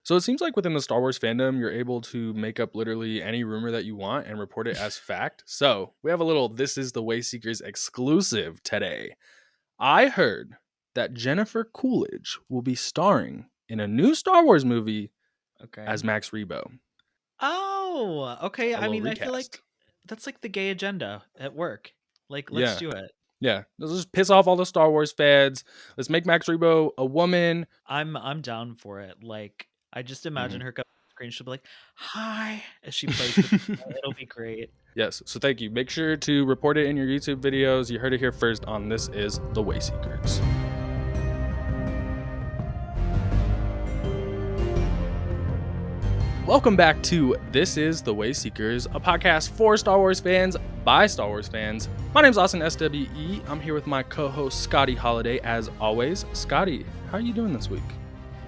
So it seems like within the Star Wars fandom, you're able to make up literally any rumor that you want and report it as fact. So we have a little This is the Wayseekers exclusive today. I heard that Jennifer Coolidge will be starring in a new Star Wars movie Okay. as Max Rebo. Oh, okay. A I little mean, I feel recast. like that's like the gay agenda at work. Like, let's Yeah. do it. Yeah. Let's just piss off all the Star Wars fans. Let's make Max Rebo a woman. I'm down for it. Like, I just imagine Mhm. her coming on the screen. She'll be like, "Hi," as she plays the piano. It'll be great. Yes. So thank you. Make sure to report it in your YouTube videos. You heard it here first on This is the Wayseekers. Welcome back to This is the Wayseekers, a podcast for Star Wars fans by Star Wars fans. My name's Austin SWE. I'm here with my co-host Scotty Holiday as always. Scotty, how are you doing this week?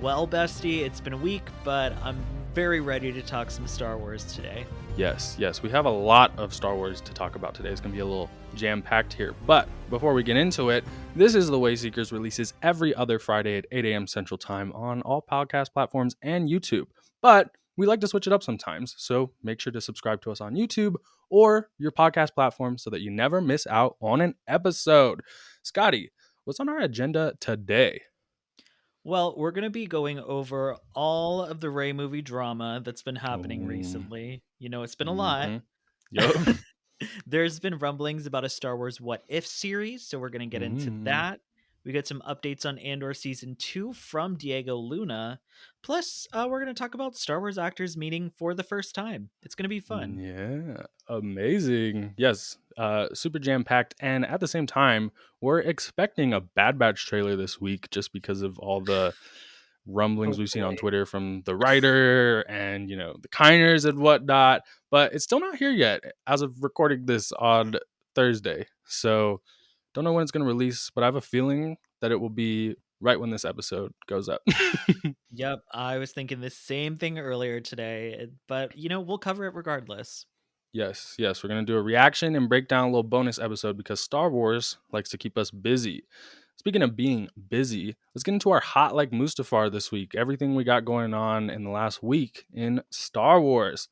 Well, bestie, it's been a week, but I'm very ready to talk some Star Wars today. Yes, we have a lot of Star Wars to talk about today. It's going to be a little jam-packed here. But before we get into it, This is the Wayseekers releases every other Friday at 8 a.m. Central Time on all podcast platforms and YouTube. But we like to switch it up sometimes, so make sure to subscribe to us on YouTube or your podcast platform so that you never miss out on an episode. Scotty, what's on our agenda today? Well, we're going to be going over all of the Rey movie drama that's been happening Oh, recently. You know, it's been a lot. mm-hmm. Yup. There's been rumblings about a Star Wars What If series, so we're going to get into Mm. that. We got some updates on Andor Season 2 from Diego Luna. Plus, we're going to talk about Star Wars actors meeting for the first time. It's going to be fun. Yeah, amazing. Yes, super jam packed. And at the same time, we're expecting a Bad Batch trailer this week just because of all the rumblings Oh we've seen boy. on Twitter from the writer and, the Kiners and whatnot. But it's still not here yet as of recording this on Thursday. So don't know when it's going to release, but I have a feeling that it will be right when this episode goes up. Yep, I was thinking the same thing earlier today, but we'll cover it regardless. Yes, we're going to do a reaction and break down a little bonus episode because Star Wars likes to keep us busy. Speaking of being busy, let's get into our hot like Mustafar this week. Everything we got going on in the last week in Star Wars.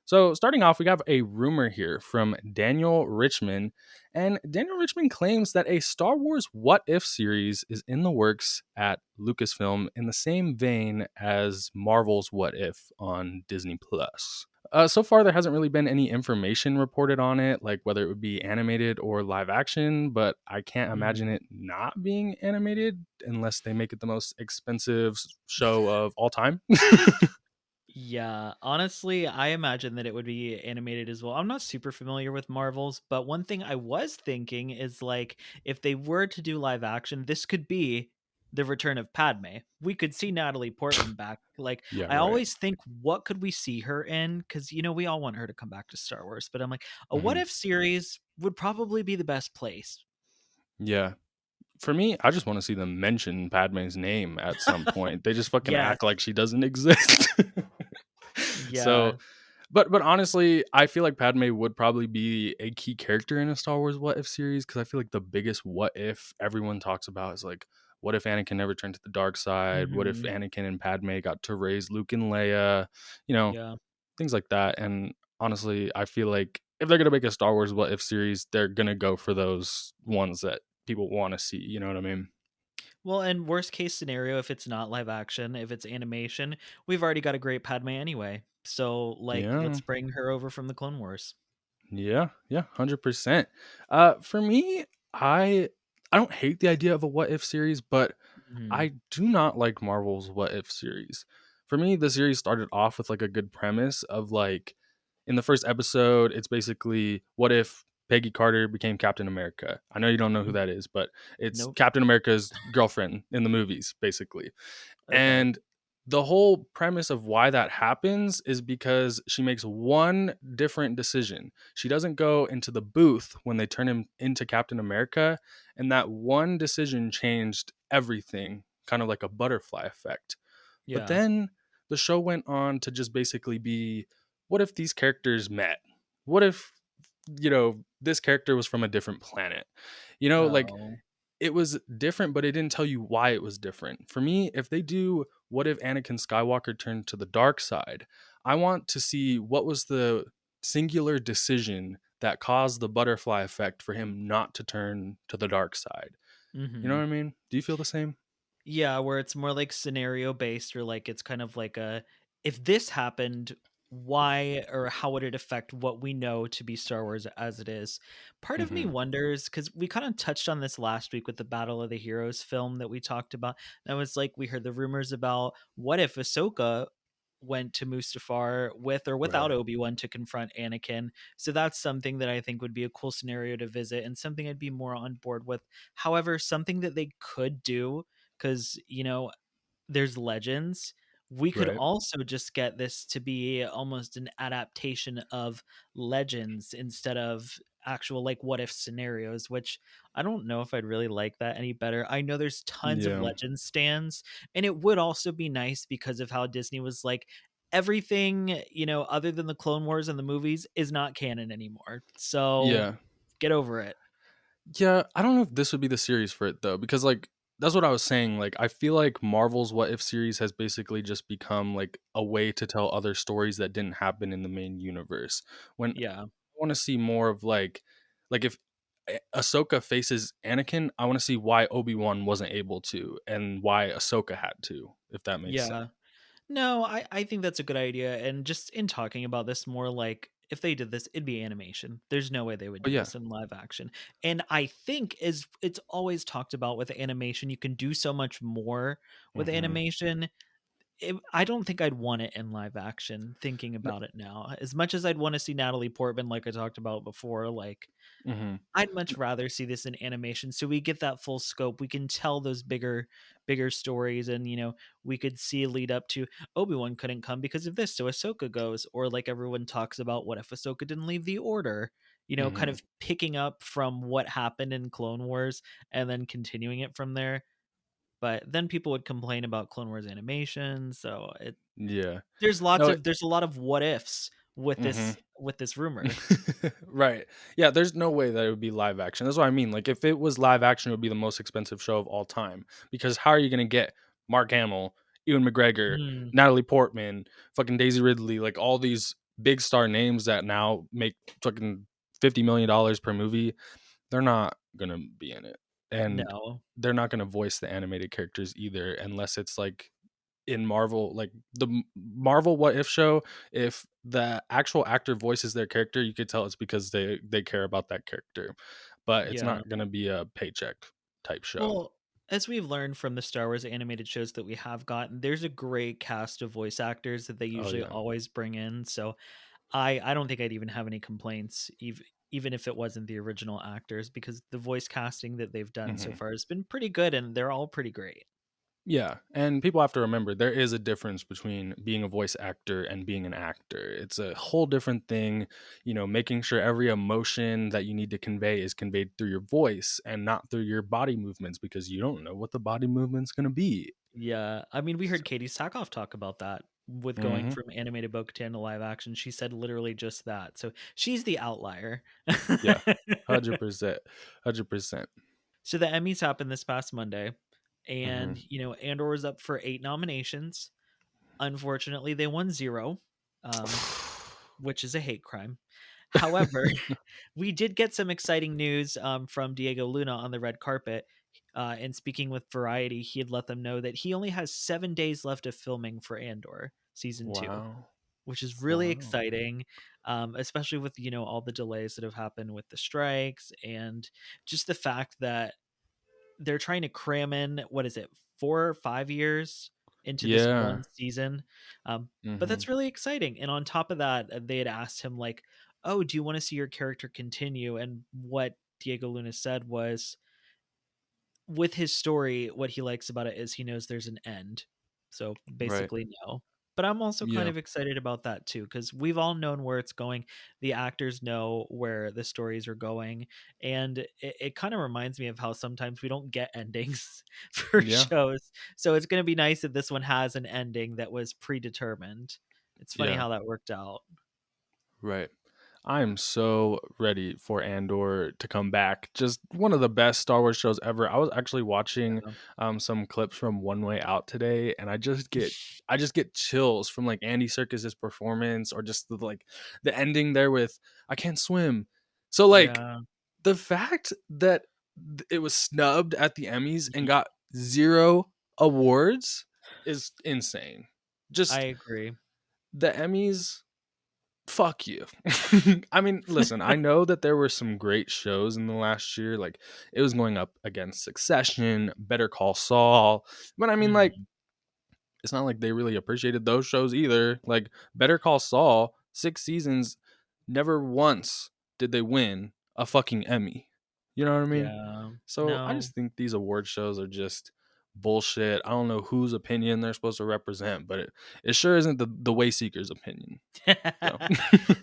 So, starting off, we have a rumor here from Daniel Richman. And Daniel Richman claims that a Star Wars What If series is in the works at Lucasfilm in the same vein as Marvel's What If on Disney Plus. So far, there hasn't really been any information reported on it, like whether it would be animated or live action, but I can't imagine it not being animated unless they make it the most expensive show of all time. Yeah, honestly, I imagine that it would be animated as well. I'm not super familiar with Marvels, but one thing I was thinking is like if they were to do live action, this could be the return of Padme. We could see Natalie Portman back. Like Yeah, I right. always think what could we see her in cuz we all want her to come back to Star Wars, but I'm like a what Mhm. if series would probably be the best place. Yeah. For me, I just want to see them mention Padme's name at some point. They just fucking Yes. act like she doesn't exist. So, Yeah. but honestly, I feel like Padme would probably be a key character in a Star Wars What If series because I feel like the biggest what if everyone talks about is like, what if Anakin never turned to the dark side? What if Mhm. Anakin and Padme got to raise Luke and Leia? You know, Yeah. things like that. And honestly, I feel like if they're gonna make a Star Wars What If series, they're gonna go for those ones that people want to see. You know what I mean? Well, and worst case scenario, if it's not live action, if it's animation, we've already got a great Padme anyway. So, like, Yeah. let's bring her over from the Clone Wars. Yeah, 100%. For me, I don't hate the idea of a what if series, but Mhm. I do not like Marvel's what if series. For me, the series started off with like a good premise of like in the first episode, it's basically what if Peggy Carter became Captain America. I know you don't know who Mm, that is, but it's nope. Captain America's girlfriend in the movies, basically. Okay. And the whole premise of why that happens is because she makes one different decision. She doesn't go into the booth when they turn him into Captain America, and that one decision changed everything, kind of like a butterfly effect. But Yeah. then the show went on to just basically be what if these characters met? What if, this character was from a different planet? Like Oh. it was different, but it didn't tell you why it was different. For me, if they do what if Anakin Skywalker turned to the dark side? I want to see what was the singular decision that caused the butterfly effect for him not to turn to the dark side. You know what Mhm. I mean? Do you feel the same? Yeah, where it's more like scenario based, or like it's kind of like a, if this happened, why or how would it affect what we know to be Star Wars as it is? Part of me Mhm. wonders, because we kind of touched on this last week with the Battle of the Heroes film that we talked about. That was like we heard the rumors about what if Ahsoka went to Mustafar with or without Right. Obi-Wan to confront Anakin. So that's something that I think would be a cool scenario to visit and something I'd be more on board with. However, something that they could do, because there's Legends, we could Right. also just get this to be almost an adaptation of Legends instead of actual like what if scenarios, which I don't know if I'd really like that any better. I know there's tons of Yeah. Legends stands, and it would also be nice because of how Disney was like, everything other than the Clone Wars and the movies is not canon anymore, so Yeah. get over it. Yeah, I don't know if this would be the series for it though, because like that's what I was saying. Like I feel like Marvel's What If series has basically just become like a way to tell other stories that didn't happen in the main universe. When I Yeah. want to see more of like if Ahsoka faces Anakin, I want to see why Obi-Wan wasn't able to and why Ahsoka had to, if that makes sense. Yeah. No, I think that's a good idea, and just in talking about this more, like, if they did this, it'd be animation. There's no way they would Oh do yeah. this in live action, and I think is it's always talked about with animation, you can do so much more with Mhm. animation. I don't think I'd want it in live action, thinking about it now. As much as I'd wanna see Natalie Portman, like I talked about before, like, Mhm. I'd much rather see this in animation so we get that full scope. We can tell those bigger stories, and we could see a lead up to Obi-Wan couldn't come because of this, so Ahsoka goes, or like everyone talks about, what if Ahsoka didn't leave the order? Kind Mhm. of picking up from what happened in Clone Wars and then continuing it from there. But then people would complain about Clone Wars animation, so Yeah. No. there's a lot of what ifs Mhm. with this rumor. Right. Yeah, there's no way that it would be live action. That's what I mean. Like if it was live action, it would be the most expensive show of all time. Because how are you gonna get Mark Hamill, Ewan McGregor, Mm, Natalie Portman, fucking Daisy Ridley, like all these big star names that now make fucking $50 million per movie? They're not gonna be in it. And no. they're not gonna voice the animated characters either, unless it's like in Marvel, like the Marvel What If show, if the actual actor voices their character, you could tell it's because they care about that character. But it's Yeah. not gonna be a paycheck type show. Well, as we've learned from the Star Wars animated shows that we have gotten, there's a great cast of voice actors that they Oh usually yeah. always bring in. So I don't think I'd even have any complaints, even if it wasn't the original actors, because the voice casting that they've done so Mhm. far has been pretty good, and they're all pretty great. Yeah, and people have to remember there is a difference between being a voice actor and being an actor. It's a whole different thing, making sure every emotion that you need to convey is conveyed through your voice and not through your body movements because you don't know what the body movement's going to be. Yeah, I mean, we heard Katie Sackhoff talk about that with going Mhm. from animated Bo-Katan to live action. She said literally just that. So she's the outlier. Yeah. 100%. 100%. So the Emmys happened this past Monday, and Mhm. Andor was up for 8 nominations. Unfortunately, they won zero, which is a hate crime. However, we did get some exciting news from Diego Luna on the red carpet. And speaking with Variety, he had let them know that he only has 7 days left of filming for Andor season two, Wow. which is really Wow. exciting, especially with all the delays that have happened with the strikes, and just the fact that they're trying to cram in, what is it, 4 or 5 years into this Yeah. one season. But Mhm. that's really exciting, and on top of that, they had asked him, like, "Oh, do you wanna see your character continue?" And what Diego Luna said was, with his story, what he likes about it is he knows there's an end. So, Right. basically, no. But I'm also kind Yeah. of excited about that too, because we've all known where it's going. The actors know where the stories are going, and it kinda reminds me of how sometimes we don't get endings for Yeah. shows. So, it's gonna be nice that this one has an ending that was predetermined. It's funny Yeah. how that worked out. Right. I am so ready for Andor to come back. Just one of the best Star Wars shows ever. I was actually watching Yeah. some clips from One Way Out today, and I just get chills from like Andy Serkis's performance, or just the ending there with "I can't swim." So like Yeah, the fact that it was snubbed at the Emmys and got zero awards is insane. I Just agree. the Emmys, fuck you. I mean, listen, I know that there were some great shows in the last year. Like, it was going up against Succession, Better Call Saul. But I mean, like, Mhm. it's not like they really appreciated those shows either. Like, Better Call Saul, 6 seasons, never once did they win a fucking Emmy. You know what I mean? Yeah. So I No. just think these award shows are just bullshit. I don't know whose opinion they're supposed to represent, but it sure isn't the Wayseekers' opinion. So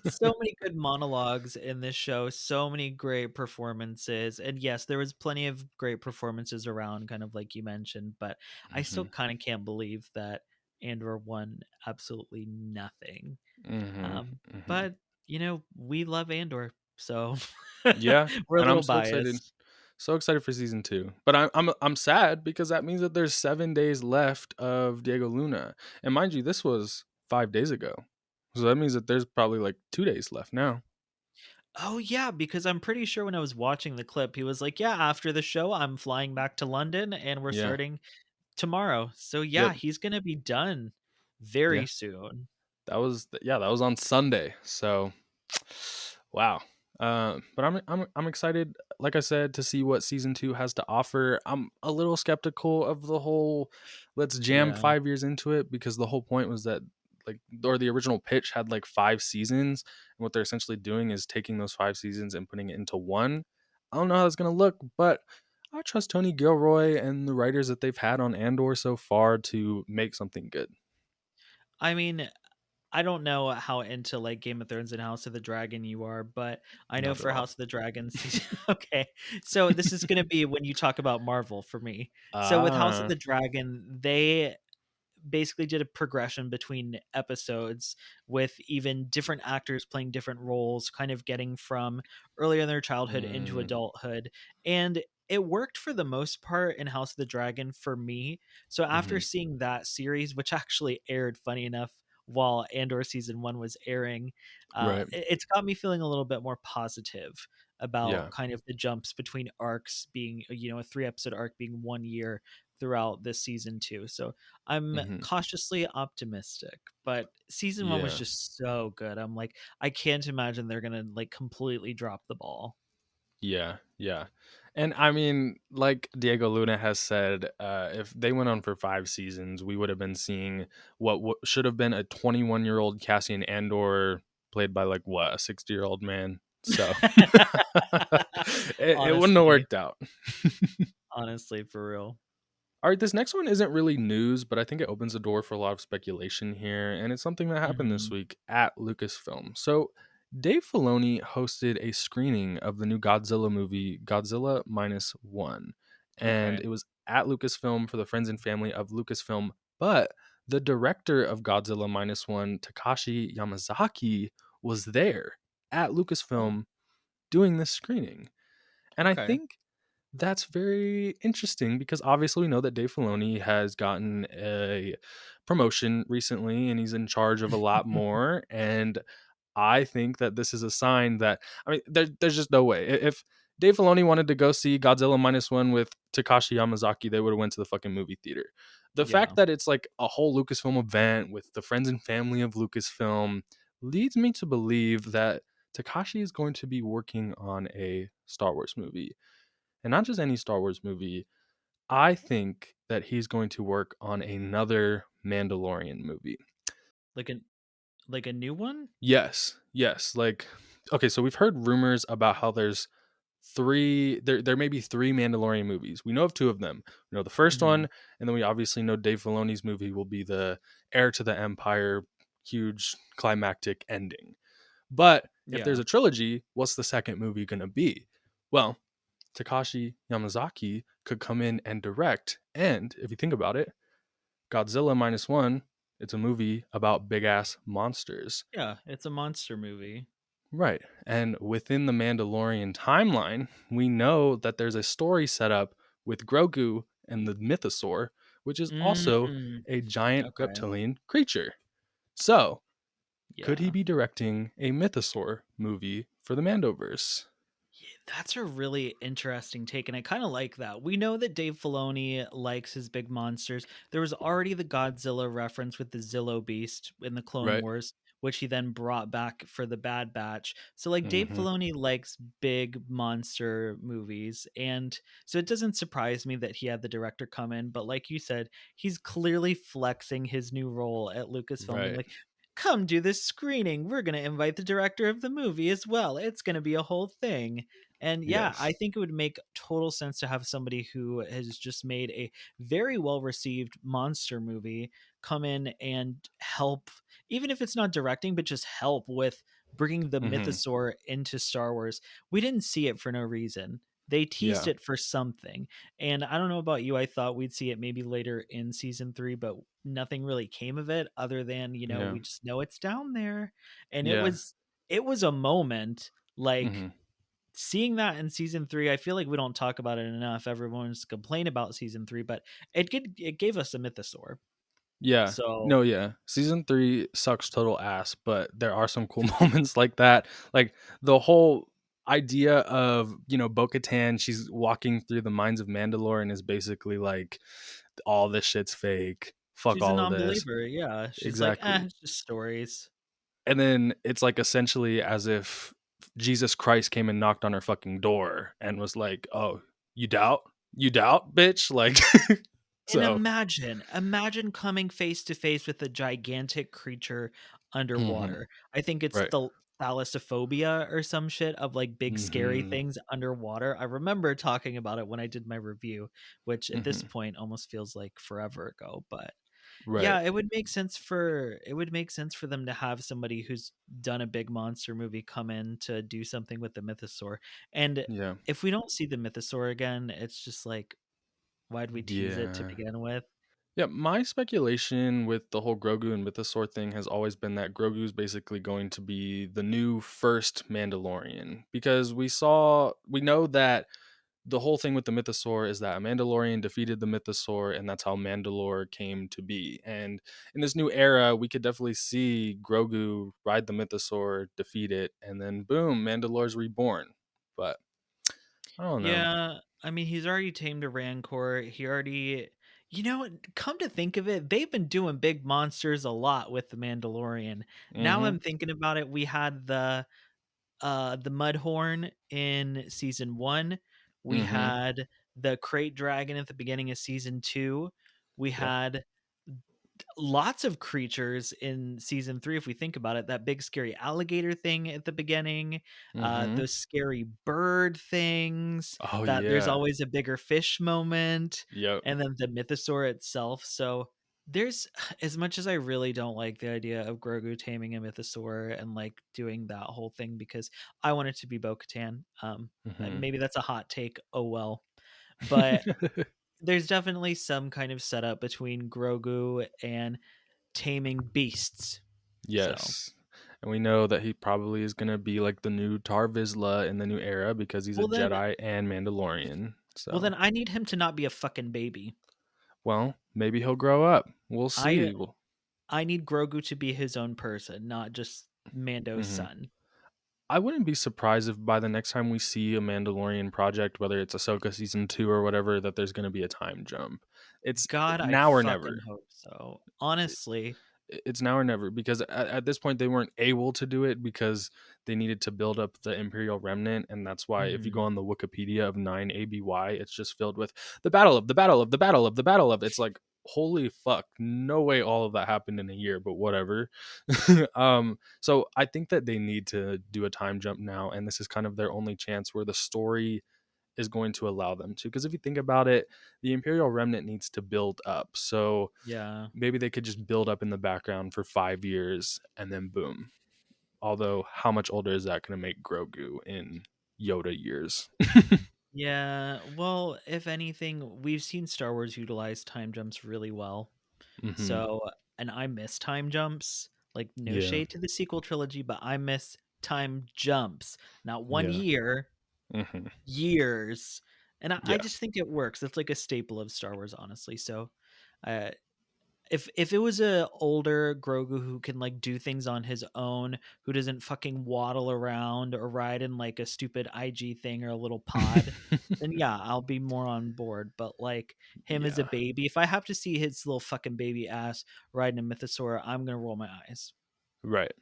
So many good monologues in this show, so many great performances. And yes, there was plenty of great performances around, kind of like you mentioned, but I still Mhm. kind of can't believe that Andor won absolutely nothing. Mhm. Mhm. But we love Andor, so Yeah, we're a and I'm little so excited. biased. So excited for season 2. But I'm sad because that means that there's 7 days left of Diego Luna. And mind you, this was 5 days ago. So that means that there's probably like 2 days left now. Oh yeah, because I'm pretty sure when I was watching the clip, he was like, "Yeah, after the show, I'm flying back to London and we're Yeah. starting tomorrow." So yeah, Yep. he's gonna be done Yeah. very soon. That was on Sunday. So wow. But I'm excited, like I said, to see what season 2 has to offer. I'm a little skeptical of the whole let's jam Yeah. 5 years into it, because the whole point was that the original pitch had like 5 seasons, and what they're essentially doing is taking those 5 seasons and putting it into one. I don't know how that's going to look, but I trust Tony Gilroy and the writers that they've had on Andor so far to make something good. I mean, I don't know how into like Game of Thrones and House of the Dragon you are, but I know Not at for all. House of the Dragon season okay. So this is gonna be when you talk about Marvel for me. So with House of Ah. the Dragon, they basically did a progression between episodes with even different actors playing different roles, kind of getting from earlier in their childhood into Mm, adulthood. And it worked for the most part in House of the Dragon for me. So after mhm. seeing that series, which actually aired, funny enough, while Andor season one was airing, Right. it's got me feeling a little bit more positive about Yeah. kind of the jumps between arcs being, a 3 episode arc being 1 year throughout this season two. So I'm Mhm. cautiously optimistic, but season 1 was Yeah. just so good. I'm like, I can't imagine they're gonna, like, completely drop the ball. Yeah. Yeah. And I mean, like Diego Luna has said, if they went on for 5 seasons, we would have been seeing what should have been a 21-year-old Cassian Andor played by like what, a 60-year-old man. So it wouldn't have Honestly, worked out. honestly, for real. All right, this next one isn't really news, but I think it opens the door for a lot of speculation here, and it's something that happened this Mhm. week at Lucasfilm. So, Dave Filoni hosted a screening of the new Godzilla movie, Godzilla Minus One, and Okay. it was at Lucasfilm for the friends and family of Lucasfilm. But the director of Godzilla Minus One, Takashi Yamazaki, was there at Oh, Lucasfilm doing this screening, and I okay. think that's very interesting because obviously we know that Dave Filoni has gotten a promotion recently and he's in charge of a lot more. And I think that this is a sign that, I mean, there's just no way. If Dave Filoni wanted to go see Godzilla Minus One with Takashi Yamazaki, they would have went to the fucking movie theater. The fact Yeah. that it's like a whole Lucasfilm event with the friends and family of Lucasfilm leads me to believe that Takashi is going to be working on a Star Wars movie, and not just any Star Wars movie. I think that he's going to work on another Mandalorian movie. Like a like a new one? Yes, yes. Like, okay, so we've heard rumors about how there's there may be three Mandalorian movies. We know of two of them. We know the first Mhm. one, and then we obviously know Dave Filoni's movie will be the heir to the Empire, huge climactic ending. But if there's Yeah. a trilogy, what's the second movie gonna be? Well, Takashi Yamazaki could come in and direct. And if you think about it, Godzilla Minus One, it's a movie about big ass monsters. Yeah, it's a monster movie. Right. And within the Mandalorian timeline, we know that there's a story set up with Grogu and the Mythosaur, which is also Mm, a giant okay. reptilian creature. So, could he Yeah. be directing a Mythosaur movie for the Mandoverse? Yeah, that's a really interesting take, and I kind of like that. We know that Dave Filoni likes his big monsters. There was already the Godzilla reference with the Zillo Beast in the Clone Right. Wars, which he then brought back for the Bad Batch. So, like, Dave Hmm. Filoni likes big monster movies, and so it doesn't surprise me that he had the director come in. But like you said, he's clearly flexing his new role at Lucasfilm, being Right. like, come do this screening. We're going to invite the director of the movie as well. It's going to be a whole thing. And yeah, I Yes. think it would make total sense to have somebody who has just made a very well received monster movie come in and help, even if it's not directing, but just help with bringing the Hmm. mythosaur into Star Wars. We didn't see it for no reason. They teased Yeah. it for something. And I don't know about you, I thought we'd see it maybe later in season 3, but nothing really came of it other than, Yeah. we just know it's down there. And it Yeah. was it was a moment, like, Hmm. seeing that in season 3. I feel like we don't talk about it enough. Everyone's complain about season 3, but it gave us a mythosaur. Yeah. So No, yeah. Season 3 sucks total ass, but there are some cool moments like that. Like the whole idea of, Bo-Katan, she's walking through the mines of Mandalore and is basically like, all this shit's fake. Fuck she's a all of this. non-believer. Yeah, she's like, Exactly. it's just stories. And then it's like essentially as if Jesus Christ came and knocked on her fucking door and was like, "Oh, you doubt? You doubt, bitch?" Like And so. imagine coming face to face with a gigantic creature Mhm. underwater. I think it's Right. the thalassophobia or some shit of, like, big scary Mhm. things underwater. I remember talking about it when I did my review, which at this Mhm. point almost feels like forever ago, but Right. yeah, it would make sense for them to have somebody who's done a big monster movie come in to do something with the mythosaur. And Yeah. if we don't see the mythosaur again, it's just like, why'd we tease it to Yeah. begin with? Yeah, my speculation with the whole Grogu and Mythosaur thing has always been that Grogu's basically going to be the new first Mandalorian because we know that the whole thing with the Mythosaur is that a Mandalorian defeated the Mythosaur, and that's how Mandalore came to be. And in this new era, we could definitely see Grogu ride the Mythosaur, defeat it, and then boom, Mandalore's reborn. But I don't know. Yeah, I mean, he's already tamed a Rancor. He already, come to think of it, they've been doing big monsters a lot with the Mandalorian. Now Mm-hmm. I'm thinking about it, we had the Mudhorn in season 1. We Mm-hmm. had the Crate Dragon at the beginning of season 2. We Yep. had lots of creatures in season 3 if we think about it. That big scary alligator thing at the beginning, Mm-hmm. those scary bird things, Oh that there's yeah. always a bigger fish moment, Yep. and then the mythosaur itself. So there's as much as I really don't like the idea of Grogu taming a mythosaur and, like, doing that whole thing because I want it to be Bo-Katan. Mm-hmm. Maybe that's a hot take. Oh well. But there's definitely some kind of setup between Grogu and taming beasts. So, Yes. And we know that he probably is gonna be like the new Tar Vizsla in the new era because he's a well then Jedi and Mandalorian. well then So, I need him to not be a fucking baby. well, maybe he'll grow up. We'll I see. Well, I need Grogu to be his own person, not just Mando's mhm. son. I wouldn't be surprised if by the next time we see a Mandalorian project, whether it's Ahsoka season 2 or whatever, that there's gonna be a time jump. It's God, I now or fucking never. hope so. Honestly. It's now or never because at this point they weren't able to do it because they needed to build up the Imperial Remnant, and that's why if you go Mhm. on the Wikipedia of 9 ABY, it's just filled with the battle of the battle of the battle of the battle of. It's like holy fuck, no way all of that happened in a year, but whatever. So I think that they need to do a time jump now, and this is kind of their only chance where the story is going to allow them to. Because if you think about it, the Imperial Remnant needs to build up. So Yeah. maybe they could just build up in the background for 5 years and then boom. Although, how much older is that going to make Grogu in Yoda years? Yeah. Well, if anything, we've seen Star Wars utilize time jumps really well. Hmm. So, and I miss time jumps. Like, no Yeah. shade to the sequel trilogy, but I miss time jumps, not 1 Yeah. year, Hmm. years. And I Yeah. just think it works. It's like a staple of Star Wars, honestly. So, uh, if it was a older Grogu who can like do things on his own, who doesn't fucking waddle around or ride in like a stupid IG thing or a little pod, then yeah, I'll be more on board. But like him as a Yeah. baby, if I have to see his little fucking baby ass riding a mythosaur, I'm gonna roll my eyes. Right.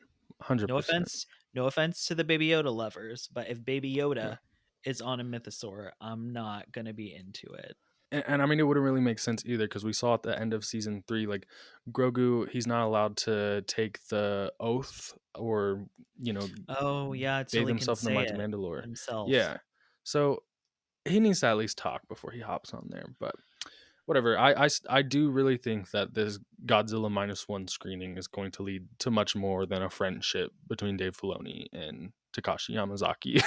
No 100%. offense, no offense to the Baby Yoda lovers, but if Baby Yeah. Yoda is on a mythosaur, I'm not gonna be into it. And I mean, it wouldn't really make sense either because we saw at the end of season 3, like Grogu, he's not allowed to take the oath or, you know, Oh yeah, till bathe he can himself in the say minds of it Mandalore. himself. Yeah. So he needs to at least talk before he hops on there. But whatever. I do really think that this Godzilla Minus One screening is going to lead to much more than a friendship between Dave Filoni and Takashi Yamazaki.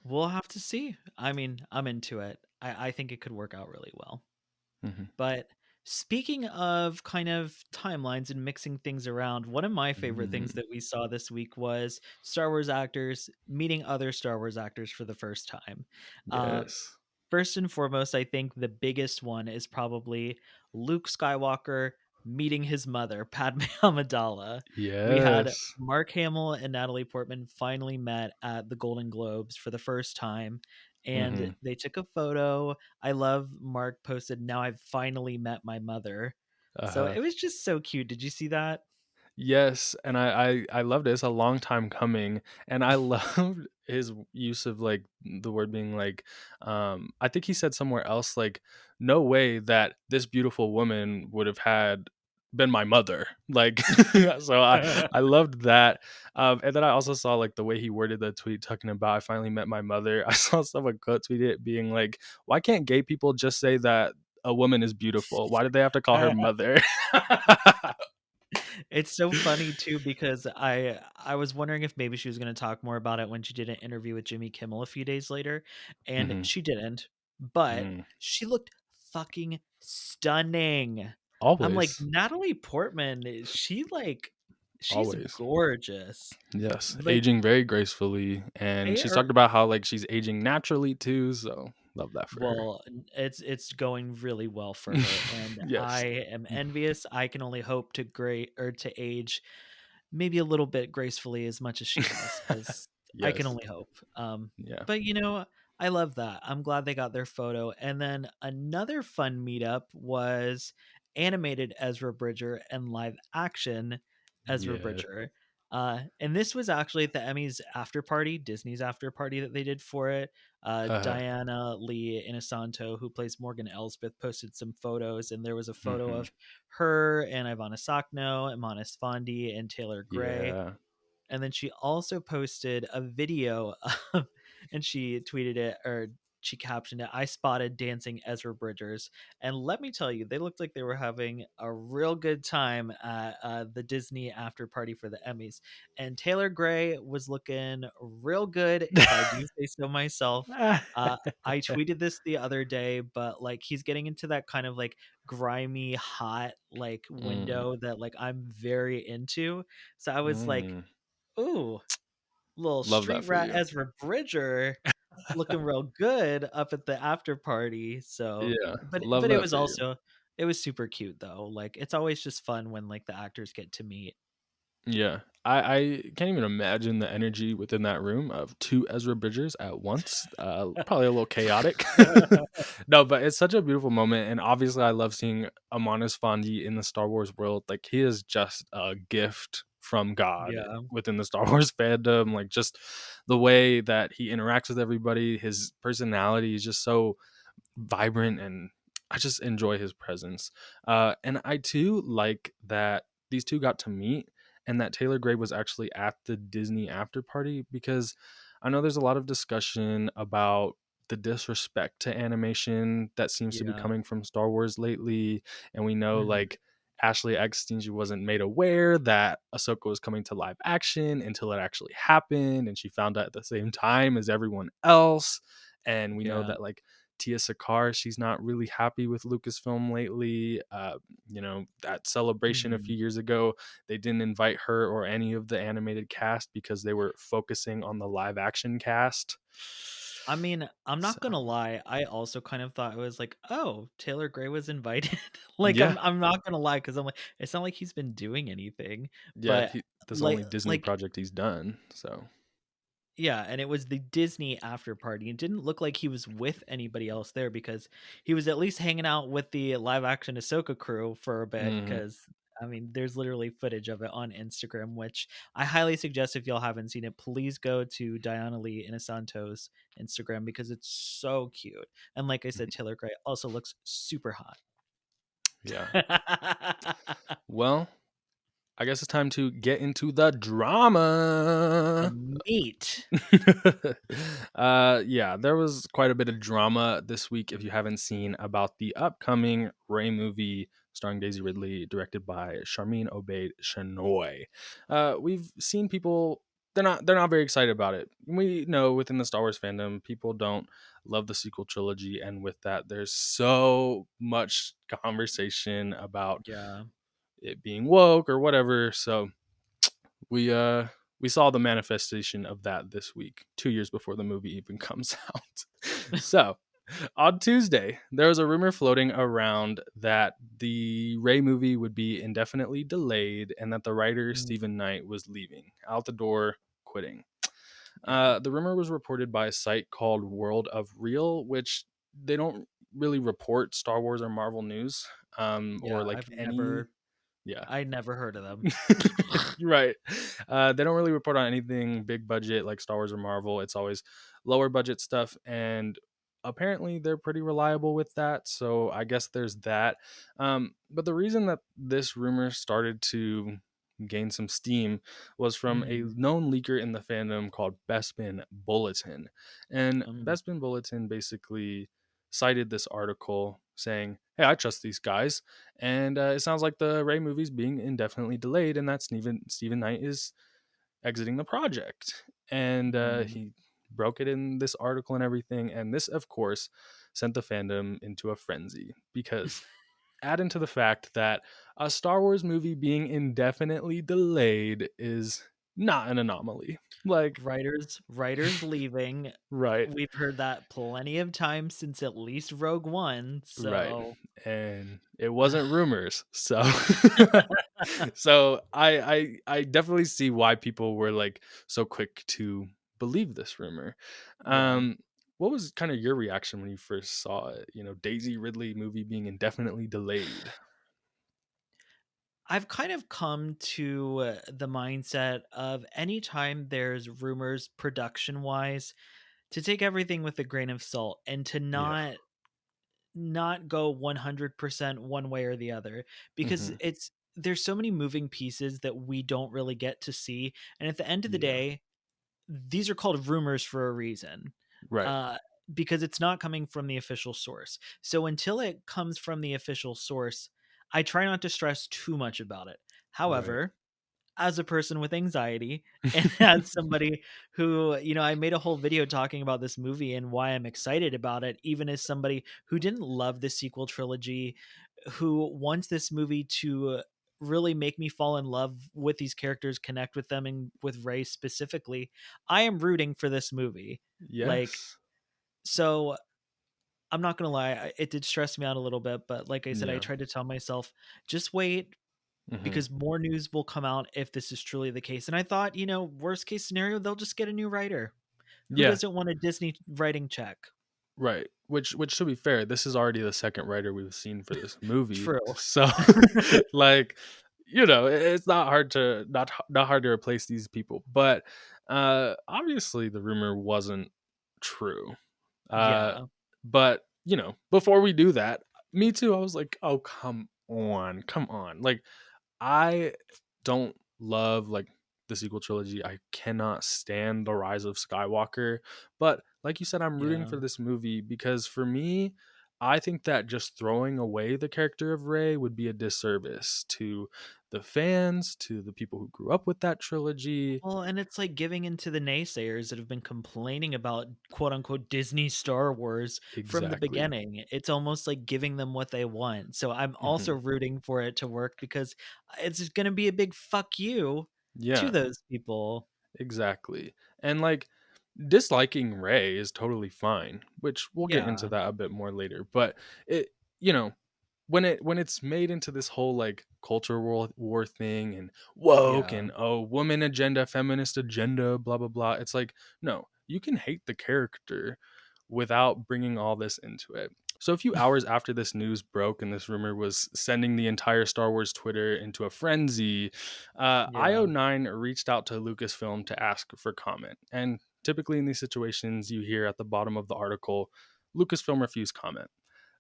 We'll have to see. I mean, I'm into it. I think it could work out really well. Hmm. But speaking of kind of timelines and mixing things around, one of my favorite things Mm, that we saw this week was Star Wars actors meeting other Star Wars actors for the first time. Uh, yes. First and foremost, I think the biggest one is probably Luke Skywalker meeting his mother, Padme Amidala. We had Yes. Mark Hamill and Natalie Portman finally met at the Golden Globes for the first time, and Hmm. they took a photo. I love Mark posted, "Now I've finally met my mother." So Uh-huh. it was just so cute. Did you see that? Yes, and I loved it. It's a long time coming, and I loved his use of like the word being like, I think he said somewhere else like, no way that this beautiful woman would have had been my mother. Like, so I loved that. And then I also saw like the way he worded the tweet talking about I finally met my mother. I saw someone quote tweet it being like, why can't gay people just say that a woman is beautiful? Why did they have to call her mother? It's so funny too because I was wondering if maybe she was going to talk more about it when she did an interview with Jimmy Kimmel a few days later, and Hmm. she didn't. But Mm. she looked fucking stunning. I'm like, Always, Natalie Portman, she's always. gorgeous. Yes, Like aging very gracefully, and they she's are talked about how, like, she's aging naturally too, so love that for her. well, it's going really well for her, and I Yes. am envious. I can only hope to great or to age maybe a little bit gracefully as much as she does, because I can Yes. only hope. Yeah. But I love that. I'm glad they got their photo. And then another fun meetup was animated Ezra Bridger and live action Ezra Yeah. Bridger. And this was actually at the Emmys after party, Disney's after party that they did for it. Uh, Diana Lee Inosanto, who plays Morgan Elsbeth, posted some photos, and there was a photo mhm. of her and Ivana Sakno, Imanis Fondi, and Taylor Gray. Yeah. And then she also posted a video of, and she tweeted it or she captioned it, "I spotted dancing Ezra Bridgers." And let me tell you, they looked like they were having a real good time at the Disney after party for the Emmys. And Taylor Gray was looking real good, if I do say so myself. Uh, I tweeted this the other day, but like he's getting into that kind of like grimy, hot like Mm, window that like I'm very into. So I was like, mm. ooh, little Love street that for rat you. Ezra Bridger looking real good up at the after party. So, Yeah, love but it that was for you. also it was super cute though. Like it's always just fun when like the actors get to meet. Yeah. I can't even imagine the energy within that room of 2 Ezra Bridgers at once. Probably a little chaotic. No, but it's such a beautiful moment, and obviously I love seeing Amonis Fondi in the Star Wars world. Like, he is just a gift from God Yeah, within the Star Wars fandom. Like, just the way that he interacts with everybody, his personality is just so vibrant, and I just enjoy his presence. And I too like that these two got to meet and that Taylor Gray was actually at the Disney after party because I know there's a lot of discussion about the disrespect to animation that seems to be yeah, coming from Star Wars lately. And we know mhm, like Ashley Eckstein, she wasn't made aware that Ahsoka was coming to live action until it actually happened. And she found out at the same time as everyone else. And we know yeah, that like Tia Sakar, she's not really happy with Lucasfilm lately. That celebration a Mhm. few years ago, they didn't invite her or any of the animated cast because they were focusing on the live action cast. I mean, I'm So not gonna lie, I also kind of thought it was like, "Oh, Taylor Gray was invited." Like, yeah, I'm not gonna lie, because 'cause I'm like, it's not like he's been doing anything, yeah, but, that's the like only Disney like project he's done. So yeah, and it was the Disney after party. It didn't look like he was with anybody else there because he was at least hanging out with the live action Ahsoka crew for a bit. mhm. Because I mean, there's literally footage of it on Instagram, which I highly suggest if y'all haven't seen it, please go to Diana Lee Inosanto's Instagram because it's so cute. And like I said, Taylor Gray also looks super hot. Yeah. Well, I guess it's time to get into the drama. The meat. Yeah, there was quite a bit of drama this week if you haven't seen about the upcoming Ray movie starring Daisy Ridley, directed by Charmin Obaid Chinoy. We've seen people, they're not very excited about it. We know within the Star Wars fandom, people don't love the sequel trilogy, and with that, there's so much conversation about Yeah. it being woke or whatever. So we uh we saw the manifestation of that this week, 2 years before the movie even comes out. So on Tuesday, there was a rumor floating around that the Ray movie would be indefinitely delayed and that the writer Mm, Stephen Knight was leaving out the door, quitting. yeah. The rumor was reported by a site called World of Real, which they don't really report Star Wars or Marvel news, or Yeah. like any. Yeah. I never heard of them. Right. They don't really report on anything big budget like Star Wars or Marvel. It's always lower budget stuff, and apparently they're pretty reliable with that. So I guess there's that. But the reason that this rumor started to gain some steam was from a Mhm. known leaker in the fandom called Bespin Bulletin, and Mm, Bespin Bulletin basically cited this article saying, "Hey, I trust these guys." And it sounds like the Ray movie's being indefinitely delayed, and that Stephen Knight is exiting the project. And mm. he broke it in this article and everything. And this, of course, sent the fandom into a frenzy because add into the fact that a Star Wars movie being indefinitely delayed is not an anomaly. Like, Writers leaving. right, We've heard that plenty of times since at least Rogue One, right. so And it wasn't rumors. So so I definitely see why people were like so quick to believe this rumor. yeah. Um what was kind of your reaction when you first saw it? Daisy Ridley movie being indefinitely delayed. I've kind of come to the mindset of anytime there's rumors production-wise, to take everything with a grain of salt and to Yeah. not go 100% one way or the other because Mhm. there's so many moving pieces that we don't really get to see, and at the end of the Yeah. day these are called rumors for a reason, Right. uh, because it's not coming from the official source. So until it comes from the official source, I try not to stress too much about it. Right. However, as a person with anxiety and as somebody who, I made a whole video talking about this movie and why I'm excited about it, even as somebody who didn't love the sequel trilogy, who wants this movie to really make me fall in love with these characters, connect with them, and with Ray specifically. I am rooting for this movie. Like, Yes. so I'm not gonna lie, it did stress me out a little bit, but like I said, I Yeah. tried to tell myself, just wait, Mhm. because more news will come out if this is truly the case. And I thought, worst case scenario, they'll just get a new writer. Who Yeah. doesn't want a Disney writing check? Right. Which to be fair, this is already the second writer we've seen for this movie. True. So like, it's not hard to not hard to replace these people. But obviously the rumor wasn't true. Uh Yeah. but, before we do that, me too, I was like, "Oh, come on. Come on." Like I don't love like the sequel trilogy. I cannot stand the Rise of Skywalker, but like you said, I'm rooting Yeah. for this movie because for me, I think that just throwing away the character of Rey would be a disservice to the fans to the people who grew up with that trilogy. Well, and it's like giving into the naysayers that have been complaining about quote unquote Disney Star Wars from the Exactly. beginning. It's almost like giving them what they want. So I'm also Hmm. rooting for it to work because it's going to be a big fuck you to Yeah, those people. exactly. And like disliking Ray is totally fine, which we'll get into Yeah. that a bit more later. But it, you know, when it's made into this whole like culture war thing and woke Yeah. and oh woman agenda, feminist agenda, blah blah blah, it's like no, you can hate the character without bringing all this into it. So a few hours after this news broke and this rumor was sending the entire Star Wars Twitter into a frenzy, Yeah. IO9 reached out to Lucasfilm to ask for comment. And typically in these situations, you hear at the bottom of the article, Lucasfilm refused comment.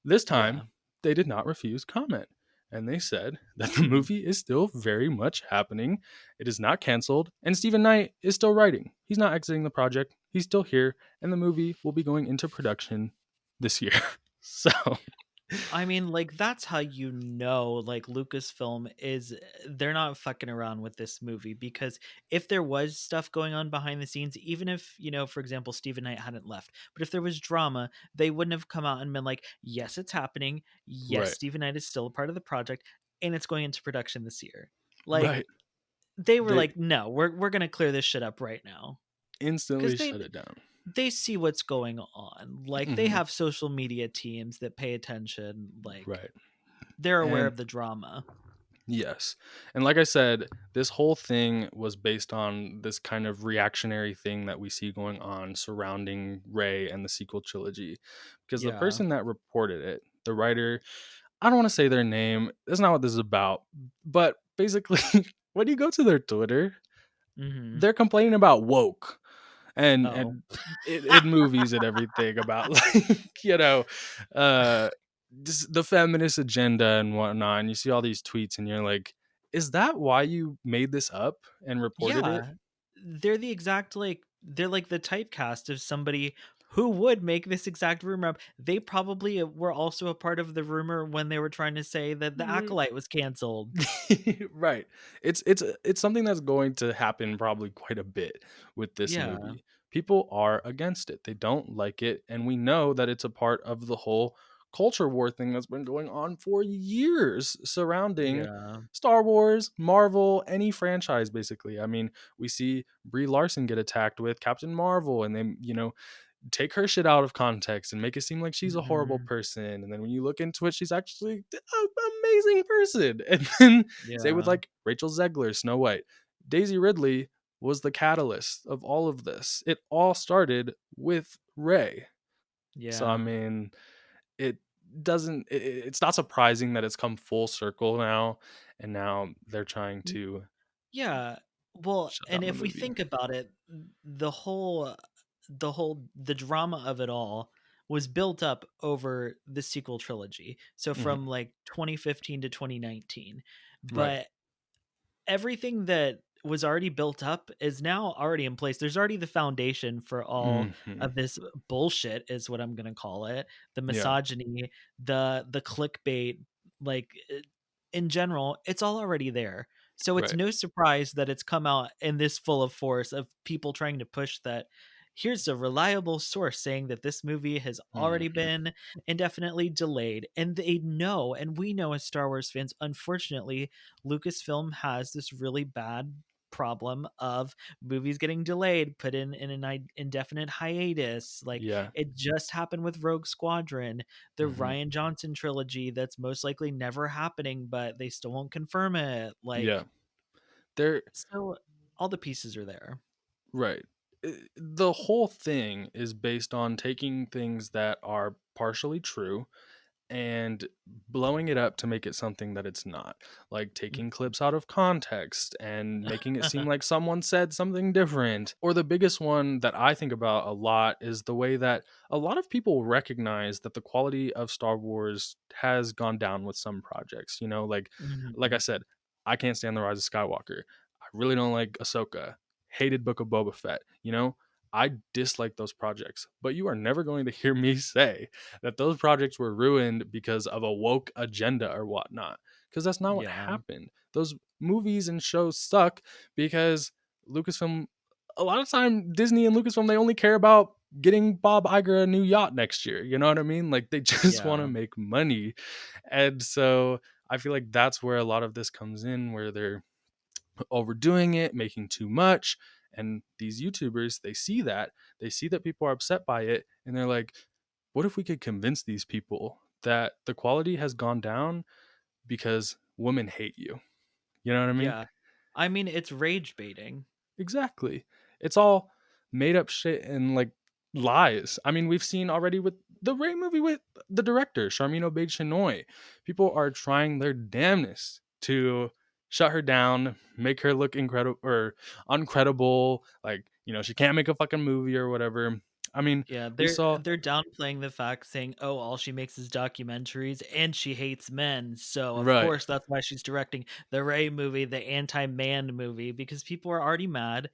This time, Yeah. they did not refuse comment. And they said that the Hmm. movie is still very much happening. It is not canceled. And Stephen Knight is still writing. He's not exiting the project. He's still here. And the movie will be going into production this year. So, I mean, like, that's how you know, like, Lucasfilm is they're not fucking around with this movie because if there was stuff going on behind the scenes, even if, for example, Stephen Knight hadn't left, but if there was drama, they wouldn't have come out and been like, yes, it's happening. Yes, right, Stephen Knight is still a part of the project and it's going into production this year. Like, right. they were They like, no, we're gonna clear this shit up right now. Because instantly shut it down. they see what's going on. Like they Hmm. have social media teams that pay attention. Like Right. they're aware And of the drama. yes. And like I said, this whole thing was based on this kind of reactionary thing that we see going on surrounding Ray and the sequel trilogy. Because the Yeah. person that reported it, the writer, I don't want to say their name. That's not what this is about. But basically, when you go to their Twitter, Mhm. they're complaining about woke and Oh. in movies and everything about like uh just the feminist agenda and whatnot. And you see all these tweets, and you're like, is that why you made this up and reported it? Yeah. They're the exact they're like the typecast of somebody who would make this exact rumor up. They probably were also a part of the rumor when they were trying to say that the Acolyte was canceled. Right. It's something that's going to happen probably quite a bit with this Yeah. movie. People are against it. They don't like it, and we know that it's a part of the whole culture war thing that's been going on for years surrounding Yeah. Star Wars, Marvel, any franchise basically. I mean, we see Brie Larson get attacked with Captain Marvel, and then, take her shit out of context and make it seem like she's a horrible Mhm. person. And then when you look into it, she's actually an amazing person. And then say with Yeah. like Rachel Zegler, Snow White, Daisy Ridley was the catalyst of all of this. It all started with Ray. So I Yeah. mean, it it's not surprising that it's come full circle now, and now they're trying to Yeah. Well, shut and down the if we movie. think about it, the drama of it all was built up over the sequel trilogy. So Mhm. from like 2015 to 2019. Right. But everything that was already built up is now already in place. There's already the foundation for all Hmm. of this bullshit is what I'm going to call it. The Yeah. misogyny, the clickbait, like in general, it's all already there. So it's Right. no surprise that it's come out in this full of force of people trying to push that here's a reliable source saying that this movie has already Mhm. been indefinitely delayed. And they know, and we know as Star Wars fans, unfortunately, Lucasfilm has this really bad problem of movies getting delayed, put in an indefinite hiatus. Like Yeah. it just happened with Rogue Squadron, the Mhm. Ryan Johnson trilogy that's most likely never happening, but they still won't confirm it. Yeah. Like, They're so all the pieces are there. right. The whole thing is based on taking things that are partially true and blowing it up to make it something that it's not. Like taking clips out of context and making it seem like someone said something different. Or the biggest one that I think about a lot is the way that a lot of people recognize that the quality of Star Wars has gone down with some projects. Like I Mhm. said, I can't stand The Rise of Skywalker. I really don't like Ahsoka. Hated Book of Boba Fett. I dislike those projects. But you are never going to hear me say that those projects were ruined because of a woke agenda or whatnot, because that's not what Yeah. happened. those movies and shows suck because Lucasfilm, a lot of time Disney and Lucasfilm, they only care about getting Bob Iger a new yacht next year. You know what I mean? Like they just want to Yeah. make money. And so I feel like that's where a lot of this comes in, where they're overdoing it, making too much. And these YouTubers, they see that people are upset by it, and they're like, what if we could convince these people that the quality has gone down because women hate you? You know what I mean? Yeah. I mean, it's rage baiting. Exactly. It's all made up shit and like lies. I mean, we've seen already with the Ray movie with the director, Sharmeen Obaid-Chinoy. People are trying their damnedest to shut her down, make her look incredible or uncredible. Like, she can't make a fucking movie or whatever. I mean, Yeah, we they're saw they're downplaying the fact, saying, "Oh, all she makes is documentaries and she hates men, so of right. course that's why she's directing the Ray movie, the anti-man movie," because people are already mad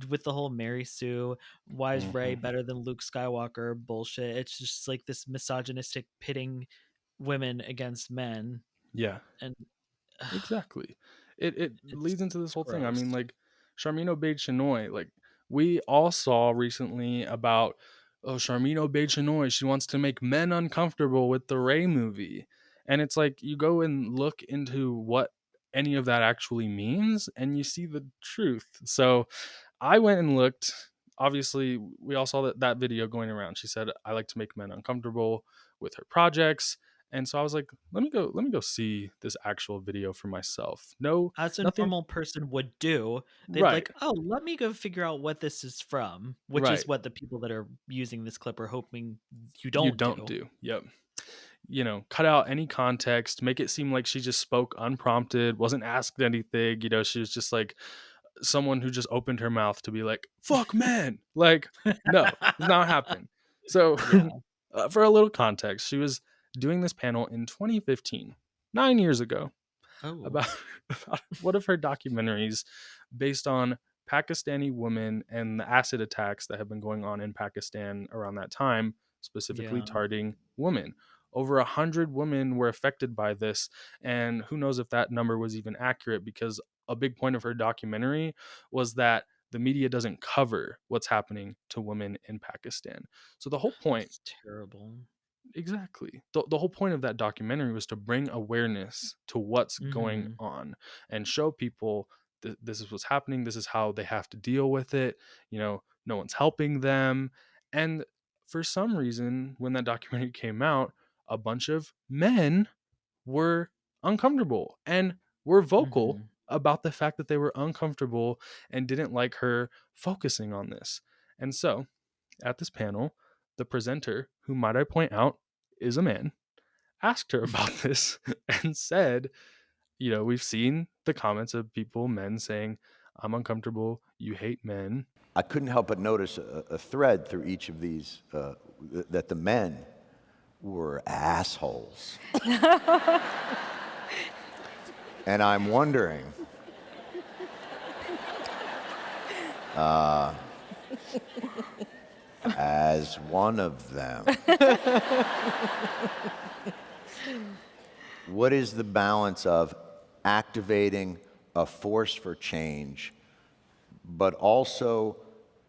with the whole Mary Sue, "Why is Ray Mhm. better than Luke Skywalker?" bullshit. It's just like this misogynistic pitting women against men, Yeah. and Exactly. It leads into this it's whole thing. I mean, gross. like Charmin Obaid-Chinoy, like we all saw recently about Charmin Obaid-Chinoy, she wants to make men uncomfortable with the Ray movie. And it's like you go and look into what any of that actually means and you see the truth. So I went and looked. Obviously, we all saw that video going around. She said, I like to make men uncomfortable with her projects. And so I was like, let me go see this actual video for myself. No, As a nothing. normal person would do, they'd Right, like, "Oh, let me go figure out what this is from," which right. is what the people that are using this clip are hoping you You don't don't do. do. Yep. Cut out any context, make it seem like she just spoke unprompted, wasn't asked anything. She was just like someone who just opened her mouth to be like, fuck men. Like, no, does not happen. So, Yeah. for a little context, she was doing this panel in 2015, 9 years ago, Oh, about, about one of her documentaries based on Pakistani women and the acid attacks that have been going on in Pakistan around that time, specifically yeah. targeting women. Over 100 women were affected by this, and who knows if that number was even accurate because a big point of her documentary was that the media doesn't cover what's happening to women in Pakistan. So the whole point. It's terrible. Exactly. The whole point of that documentary was to bring awareness to what's going Mhm. on and show people this is what's happening. This is how they have to deal with it. No one's helping them. And for some reason, when that documentary came out, a bunch of men were uncomfortable and were vocal Mhm. about the fact that they were uncomfortable and didn't like her focusing on this. And so at this panel, the presenter, who might I point out is a man, asked her about this and said, we've seen the comments of people, men saying, I'm uncomfortable, you hate men. I couldn't help but notice a thread through each of these that the men were assholes. And I'm wondering, as one of them, what is the balance of activating a force for change, but also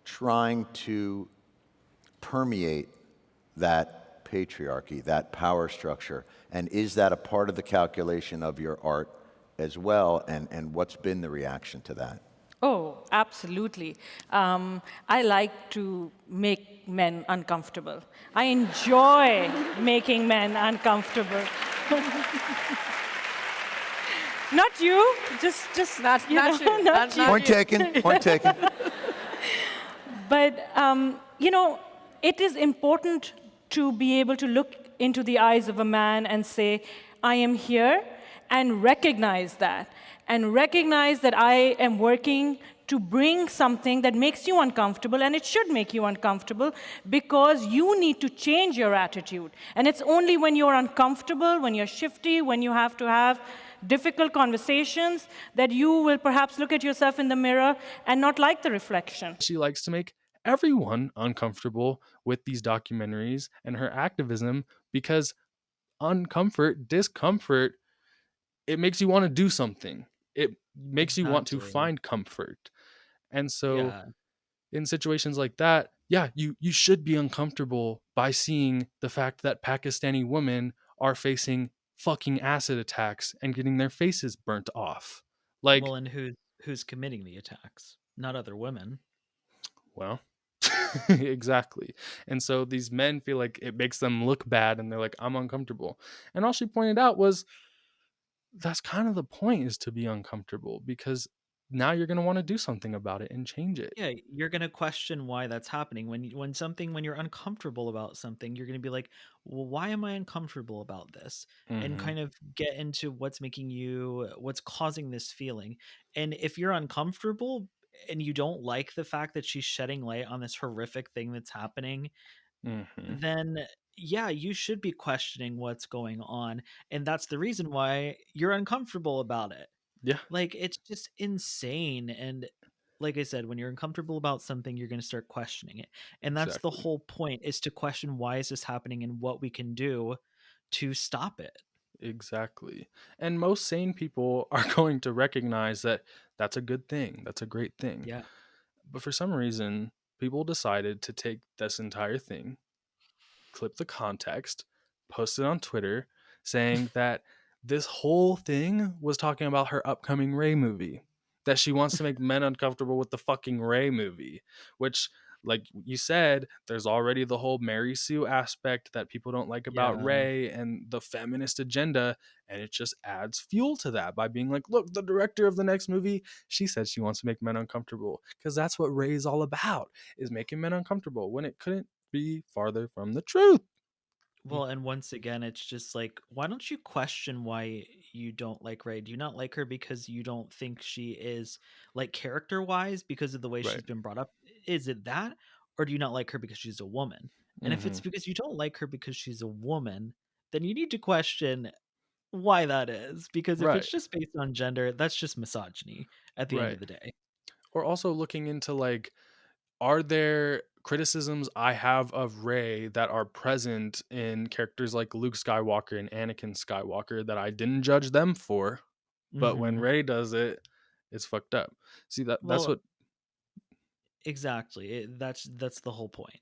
trying to permeate that patriarchy, that power structure? And is that a part of the calculation of your art as well? And what's been the reaction to that? Oh, absolutely. I like to make men uncomfortable. I enjoy making men uncomfortable. Not you, just Not, you not know, you. not you. Point taken, point taken. But it is important to be able to look into the eyes of a man and say, I am here, and recognize that. And recognize that I am working to bring something that makes you uncomfortable, and it should make you uncomfortable because you need to change your attitude. And it's only when you're uncomfortable, when you're shifty, when you have to have difficult conversations, that you will perhaps look at yourself in the mirror and not like the reflection. She likes to make everyone uncomfortable with these documentaries and her activism because discomfort, it makes you want to do something. it makes you want to Exactly. find comfort. And so Yeah. in situations like that, yeah, you should be uncomfortable by seeing the fact that Pakistani women are facing fucking acid attacks and getting their faces burnt off. Like, Well, and who's committing the attacks? Not other women. well, exactly. And so these men feel like it makes them look bad and they're like, I'm uncomfortable. And all she pointed out was that's kind of the point, is to be uncomfortable, because now you're going to want to do something about it and change it. Yeah, you're gonna question why that's happening when you're uncomfortable about something. You're gonna be like, "Well, why am I uncomfortable about this?" And Hmm. kind of get into what's causing this feeling. And if you're uncomfortable and you don't like the fact that she's shedding light on this horrific thing that's happening, Hmm. then yeah, you should be questioning what's going on. And that's the reason why you're uncomfortable about it. Yeah, Like, it's just insane, and like I said, when you're uncomfortable about something, you're gonna start questioning it, and that's the exactly. whole point, is to question why is this happening and what we can do to stop it. Exactly. And most sane people are going to recognize that that's a good thing. That's a great thing. Yeah. But for some reason, people decided to take this entire thing, clip the context, post it on Twitter, saying that this whole thing was talking about her upcoming Ray movie. That she wants to make men uncomfortable with the fucking Ray movie, which, like you said, there's already the whole Mary Sue aspect that people don't like about Yeah. Ray and the feminist agenda. And it just adds fuel to that by being like, look, the director of the next movie, she said she wants to make men uncomfortable, because that's what Ray is all about, is making men uncomfortable, when it couldn't be farther from the truth. Well, and once again, it's just like, why don't you question why you don't like Ray? Do you not like her because you don't think she is, like, character wise, because of the way Right. she's been brought up? Is it that? Or do you not like her because she's a woman? And if Hmm. it's because you don't like her because she's a woman, then you need to question why that is. Because if Right. it's just based on gender, that's just misogyny at the end Right. of the day. Or also looking into, like, are there criticisms I have of Ray that are present in characters like Luke Skywalker and Anakin Skywalker that I didn't judge them for, but when Hmm. Ray does it, it's fucked up. See, that's Well, what. exactly. That's the whole point.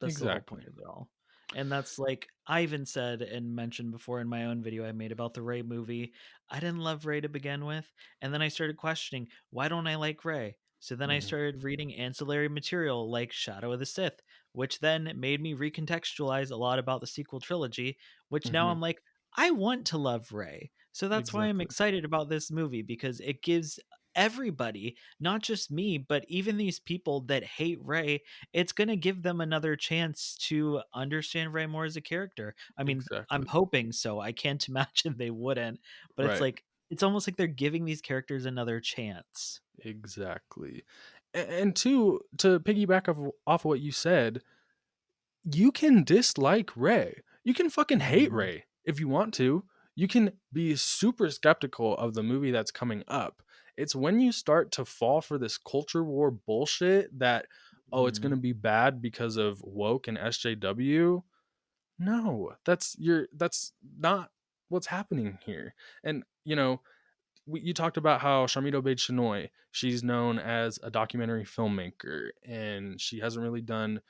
That's the whole Exactly. point of it all. And that's like I even said and mentioned before in my own video I made about the Ray movie, I didn't love Ray to begin with, and then I started questioning, why don't I like Ray? So then I Hmm. started reading ancillary material like Shadow of the Sith, which then made me recontextualize a lot about the sequel trilogy, which now Hmm. I'm like, I want to love Ray. So that's why I'm Exactly. excited about this movie, because it gives everybody, not just me, but even these people that hate Ray, it's going to give them another chance to understand Ray more as a character. I mean, I'm Exactly. hoping so. I can't imagine they wouldn't, but it's Right. like, it's almost like they're giving these characters another chance. Exactly. And two, to piggyback off what you said, you can dislike Ray. You can fucking hate Mhm. Ray if you want to. You can be super skeptical of the movie that's coming up. It's when you start to fall for this culture war bullshit that, oh, it's going Mhm. to be bad because of woke and SJW. No, that's not what's happening here. And you talked about how Sharmito Obaid Chinoy, she's known as a documentary filmmaker, and she hasn't really done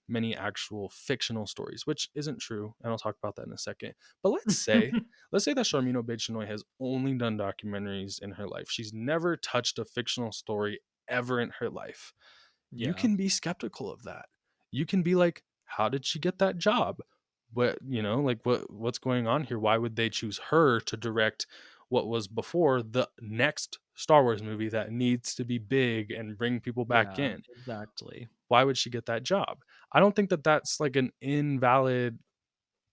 many actual fictional stories, which isn't true, and I'll talk about that in a second. But let's say that Sharmito Obaid Chinoy has only done documentaries in her life. She's never touched a fictional story ever in her life. You Yeah. can be skeptical of that. You can be like, how did she get that job? Like what's going on here? Why would they choose her to direct what was before the next Star Wars movie that needs to be big and bring people back Yeah, in? exactly. Why would she get that job? I don't think that that's like an invalid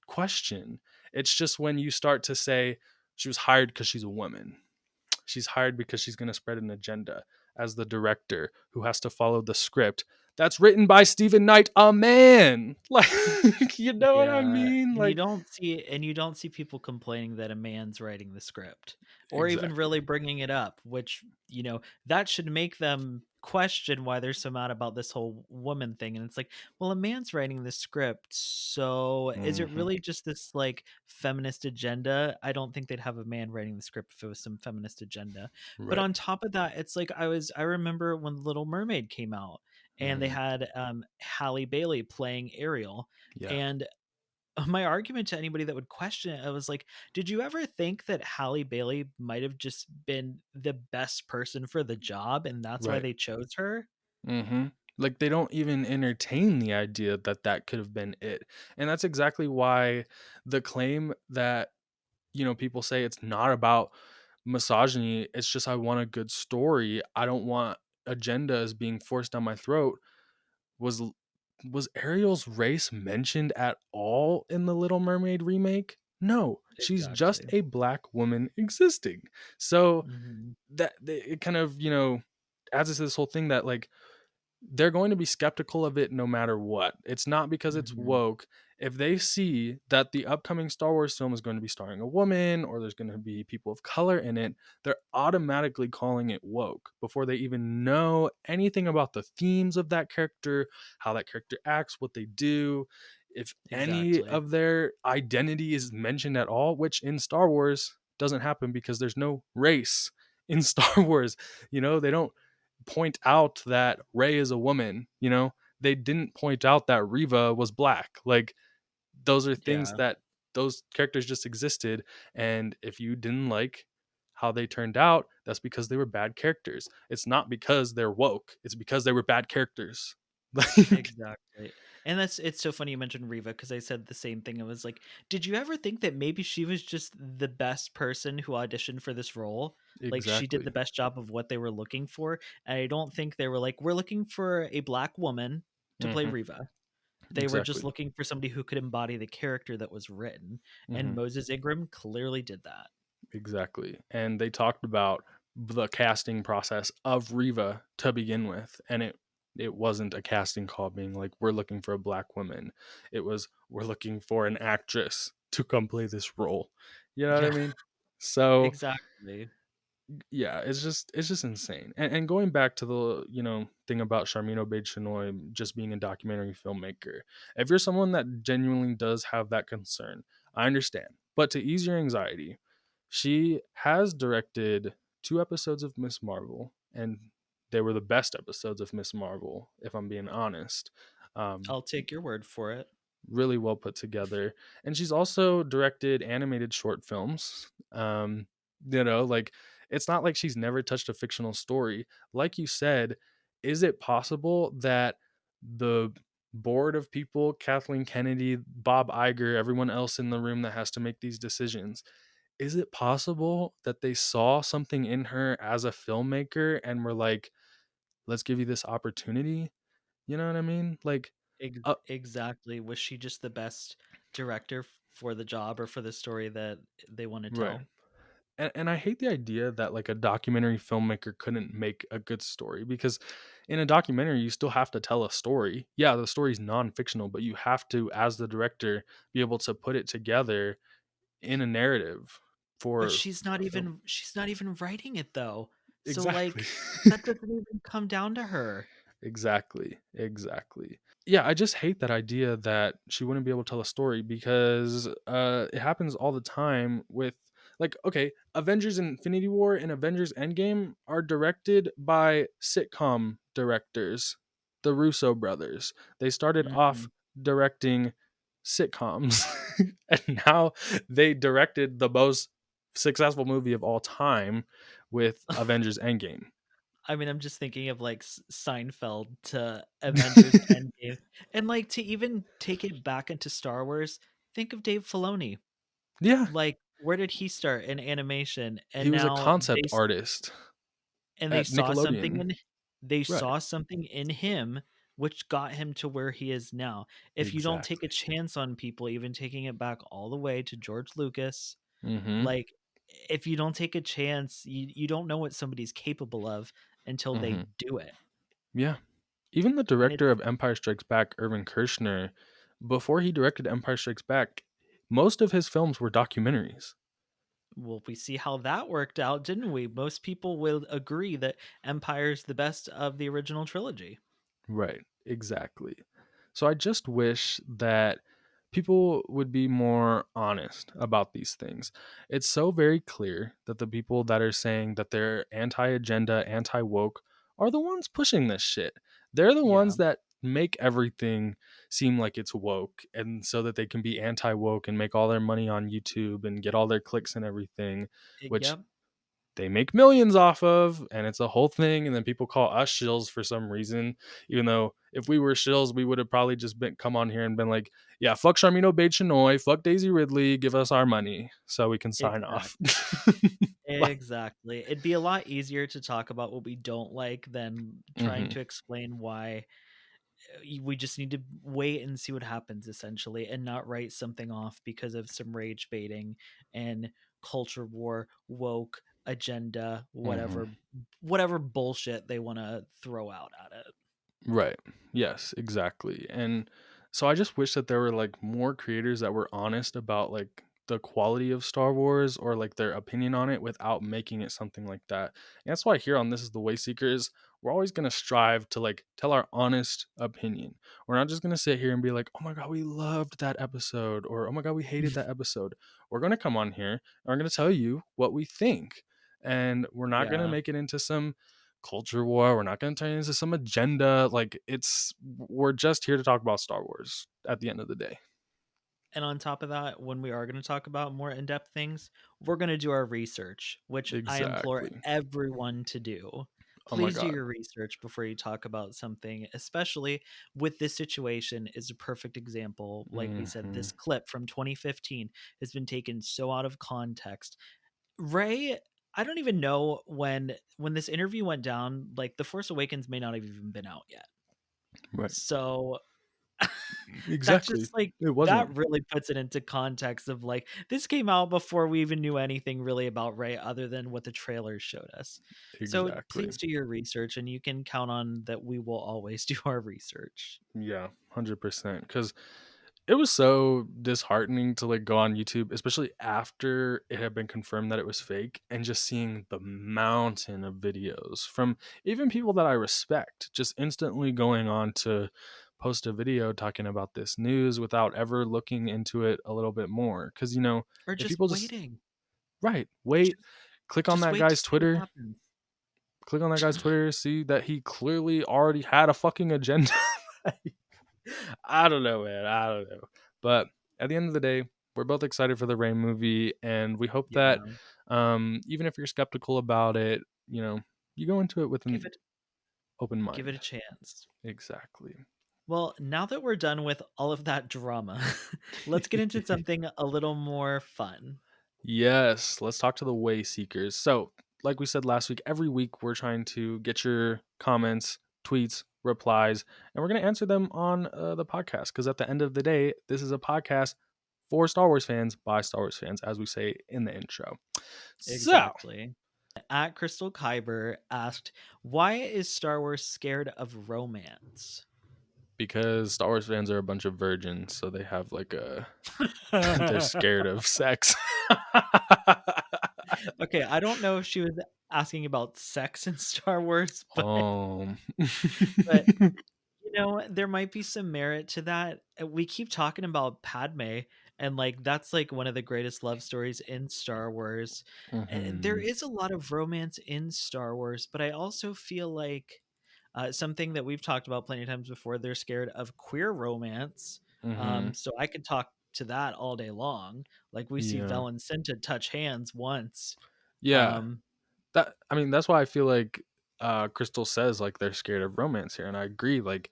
question. It's just when you start to say she was hired because she's a woman. She's hired because she's going to spread an agenda as the director who has to follow the script that's written by Stephen Knight, a man. Like, you know what I Yeah, mean? and Like, you don't see people complaining that a man's writing the script or even exactly. really bringing it up, which, that should make them question why they're so mad about this whole woman thing, and it's like, well, a man's writing the script, so is it Mhm. really just this like feminist agenda? I don't think they'd have a man writing the script if it was some feminist agenda. But Right. on top of that, it's like I remember when Little Mermaid came out and they Mhm. had Halle Bailey playing Ariel, Yeah. and my argument to anybody that would question it, I was like, did you ever think that Halle Bailey might have just been the best person for the job and that's why Right. they chose her? Like, they don't even entertain the idea that that could have been it, and that's exactly why the claim that, people say it's not about misogyny, it's just I want a good story, I don't want agendas being forced down my throat, was l was Ariel's race mentioned at all in the Little Mermaid remake? No, she's just Exactly. a black woman existing. So, Mhm. it kind of, adds to this whole thing that, like, they're going to be skeptical of it no matter what. It's not because it's Mhm. woke. If they see that the upcoming Star Wars film is going to be starring a woman or there's going to be people of color in it, they're automatically calling it woke before they even know anything about the themes of that character, how that character acts, what they do. If any Exactly. of their identity is mentioned at all, which in Star Wars doesn't happen because there's no race in Star Wars. They don't point out that Rey is a woman, They didn't point out that Riva was black. Like, those are things Yeah, that those characters just existed, and if you didn't like how they turned out, that's because they were bad characters. It's not because they're woke. It's because they were bad characters. Like, exactly. And it's so funny you mentioned Riva because I said the same thing. I was like, did you ever think that maybe she was just the best person who auditioned for this role? Like she did the exactly. best job of what they were looking for. And I don't think they were like, we're looking for a black woman to play Mhm. Riva. They were just Exactly. looking for somebody who could embody the character that was written. And Mhm. Moses Ingram clearly did that. Exactly. And they talked about the casting process of Riva to begin with, and it wasn't a casting call being like we're looking for a black woman. It was we're looking for an actress to come play this role. You know what I Yeah, mean? So, exactly. yeah, it's just insane. And going back to the, thing about Charmin Obaid Chinoy just being a documentary filmmaker. If you're someone that genuinely does have that concern, I understand. But to ease your anxiety, she has directed 2 episodes of Miss Marvel, and they were the best episodes of Miss Marvel, if I'm being honest. Um, I'll take your word for it. Really well put together. And she's also directed animated short films. Like, it's not like she's never touched a fictional story. Like you said, is it possible that the board of people, Kathleen Kennedy, Bob Iger, everyone else in the room that has to make these decisions, is it possible that they saw something in her as a filmmaker and were like, let's give you this opportunity? You know what I mean? Like, uh, Exactly. Was she just the best director for the job or for the story that they want to right. tell? And I hate the idea that like a documentary filmmaker couldn't make a good story because in a documentary you still have to tell a story. Yeah, the story's non-fictional, but you have to, as the director, be able to put it together in a narrative But for a film. she's not even writing it though. So Exactly. like that doesn't even come down to her. Exactly. Exactly. Yeah, I just hate that idea that she wouldn't be able to tell a story because it happens all the time with, like, okay, Avengers Infinity War and Avengers Endgame are directed by sitcom directors, the Russo brothers. They started off Mhm. directing sitcoms and now they directed the most successful movie of all time with Avengers Endgame. I mean, I'm just thinking of like Seinfeld to Avengers Endgame. And like to even take it back into Star Wars, think of Dave Filoni. Yeah, Like where did he start in animation? he And was a now concept artist they at saw something Nickelodeon. in Right. him which got him to where he is now. If you don't take a Exactly. chance on people, even taking it back all the way to George Lucas, Mhm. like if you don't take a chance, you don't know what somebody's capable of until they Mhm. do it. Yeah. Even the And director it's of Empire Strikes Back, Irvin Kershner, before he directed Empire Strikes Back, most of his films were documentaries. Well, we see how that worked out, didn't we? Most people will agree that Empire's the best of the original trilogy. Right, exactly. So I just wish that people would be more honest about these things. It's so very clear that the people that are saying that they're anti agenda, anti woke are the ones pushing this shit. They're the Yeah. ones that make everything seem like it's woke and so that they can be anti woke and make all their money on YouTube and get all their clicks and everything, which Yep. they make millions off of, and it's a whole thing. And then people call us shills for some reason, even though if we were shills, we would have probably just been come on here and been like, yeah, fuck Sharmino Bate Chinoy, fuck Daisy Ridley, give us our money so we can sign off. Exactly. Like, Exactly. It'd be a lot easier to talk about what we don't like than trying mhm, to explain why we just need to wait and see what happens, essentially, and not write something off because of some rage baiting and culture war, woke agenda, mhm. whatever bullshit they want to throw out at it. Right. Yes, exactly. And so I just wish that there were like more creators that were honest about like the quality of Star Wars or like their opinion on it without making it something like that. And that's why here on This is the Wayseekers, we're always going to strive to like tell our honest opinion. We're not just going to sit here and be like, "Oh my god, we loved that episode," or "Oh my god, we hated that episode." We're going to come on here and we're going to tell you what we think. And we're not going to Yeah. make it into some culture war. We're not going to turn it into some agenda. Like we're just here to talk about Star Wars at the end of the day. And on top of that, when we are going to talk about more in depth things, we're going to do our research, which I implore Exactly. everyone to do. Oh my Please do god. your research before you talk about something, especially with this situation is a perfect example. Like we said, Hmm. this clip from 2015 has been taken so out of context. Ray, I don't even know when this interview went down, like The Force Awakens may not have even been out yet. Right. So that's Exactly. just like It that wasn't. really puts it into context of like this came out before we even knew anything really about Ray other than what the trailers showed us. So Exactly. please do your research and you can count on that we will always do our research. Yeah, 100%. Because it was so disheartening to like go on YouTube, especially after it had been confirmed that it was fake, and just seeing the mountain of videos from even people that I respect, just instantly going on to post a video talking about this news without ever looking into it a little bit more. Because Or if just people just waiting. right wait, Just click on just that wait to guy's see what Twitter, happens. see that he clearly already had a fucking agenda. I don't know, man. I don't know. But at the end of the day, we're both excited for the Rain movie, and we hope that Yeah. even if you're skeptical about it, you go into it with Give an it open give it mind. a chance. Exactly. Well, now that we're done with all of that drama, let's get into something a little more fun. Yes, let's talk to the Wayseekers. So, like we said last week, every week we're trying to get your comments, tweets, replies, and we're going to answer them on the podcast. Because at the end of the day, this is a podcast for Star Wars fans by Star Wars fans, as we say in the intro. So, Exactly. At Crystal Kyber asked, "Why is Star Wars scared of romance?" because Star Wars fans are a bunch of virgins, so they have like a they're scared of sex. Okay, I don't know if she was asking about sex in Star Wars, um but there might be some merit to that. We keep talking about Padme, and like that's like one of the greatest love stories in Star Wars. There mhm, is a lot of romance in Star Wars, but I also feel like something that we've talked about plenty of times before. They're scared of queer romance. mhm. So I could talk to that all day long. Like we see Yeah. Vel and Cinta touch hands once. Yeah. Um, That's why I feel like Crystal says like they're scared of romance here, and I agree. Like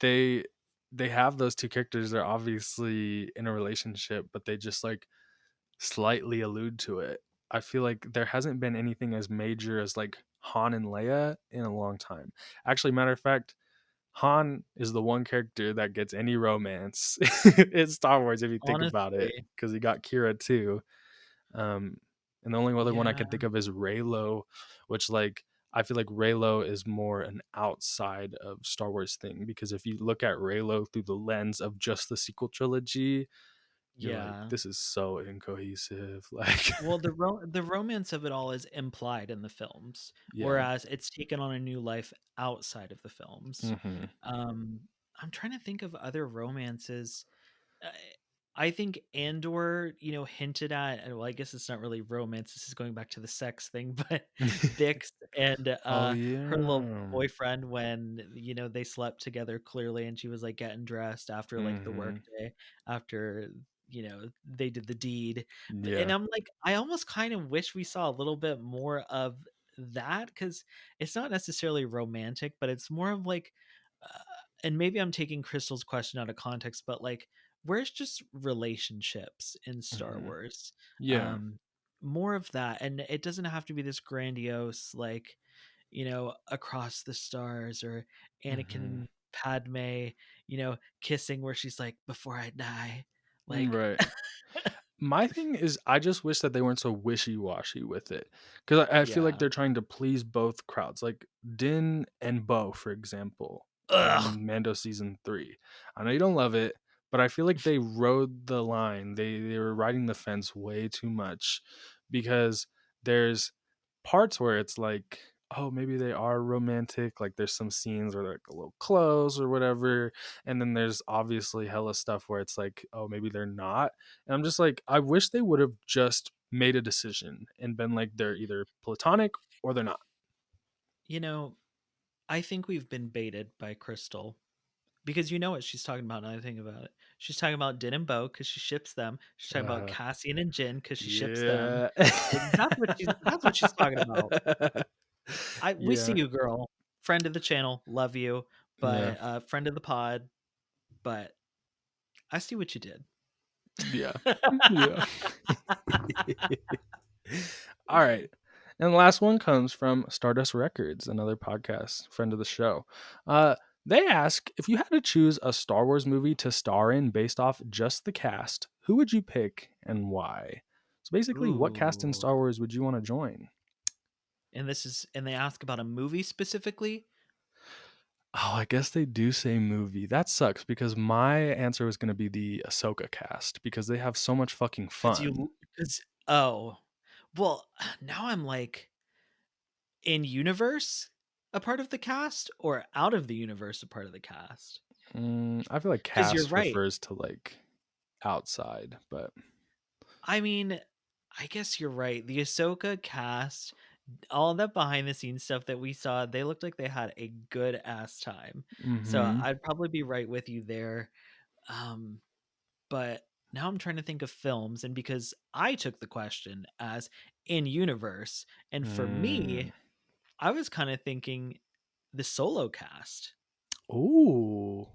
they they have those two characters, they're obviously in a relationship, but they just like slightly allude to it. I feel like there hasn't been anything as major as like Han and Leia in a long time. Actually, matter of fact, Han is the one character that gets any romance in Star Wars if you think about it, honestly, because he got Kira too. Um, and the only other one I can yeah. think of is Raylo, which like I feel like Raylo is more an outside of Star Wars thing because if you look at Raylo through the lens of just the sequel trilogy, you're like, Yeah. this is so incohesive. Like, Well, the romance of it all is implied in the films, yeah. whereas it's taken on a new life outside of the films. Hmm. Um, I'm trying to think of other romances. I I think Andor, hinted at, and well, I guess it's not really romance. This is going back to the sex thing, but Bix and Oh her little yeah. boyfriend when they slept together clearly, and she was like getting dressed after like the work Hmm. day after they did the deed. And Yeah. I'm like, I almost kind of wish we saw a little bit more of that because it's not necessarily romantic, but it's more of like, uh, and maybe I'm taking Crystal's question out of context, but like where's just relationships in Star Hmm. Wars? Yeah. Um, More of that, and it doesn't have to be this grandiose, like across the stars or Anakin Hmm. and Padme, kissing where she's like, "Before I die," like, Right. My thing is, I just wish that they weren't so wishy-washy with it, because I feel like yeah, they're trying to please both crowds, like Din and Bo, for example, ugh, in Mando season 3. I know you don't love it, but I feel like they rode the line. They were riding the fence way too much, because there's parts where it's like, oh, maybe they are romantic. Like there's some scenes where they're like a little close or whatever, and then there's obviously hella stuff where it's like, oh, maybe they're not. And I'm just like, I wish they would have just made a decision and been like, they're either platonic or they're not. you know, I think we've been baited by Crystal because you know what she's talking about. Now I think about it, she's talking about Din and Bo because she ships them. She's talking about Uh, Cassian and Jin because she ships them. yeah. Like that's what she's talking about. We see Yeah. you, girl. Friend of the channel, love you, Yeah. but friend of the pod, but I see what you did. Yeah. Yeah. All right. And the last one comes from Stardust Records, another podcast, friend of the show. They ask, if you had to choose a Star Wars movie to star in based off just the cast, who would you pick and why? So basically, what cast in Ooh. Star Wars would you want to join? And they ask about a movie specifically Oh, I guess they do say movie. That sucks because my answer was going to be the Ahsoka cast because they have so much fucking because fun. oh, well, now I'm like in universe a part of the cast or out of the universe a part of the cast. I feel like Because you're cast right. refers to like outside, but I mean, I guess you're right. The Ahsoka cast, all that behind the scenes stuff that we saw, they looked like they had a good ass time. So mm-hmm. I'd probably be right with you there. Um, but now I'm trying to think of films, and because I took the question as in universe, and for Mm. me, I was kind of thinking the solo cast. Ooh,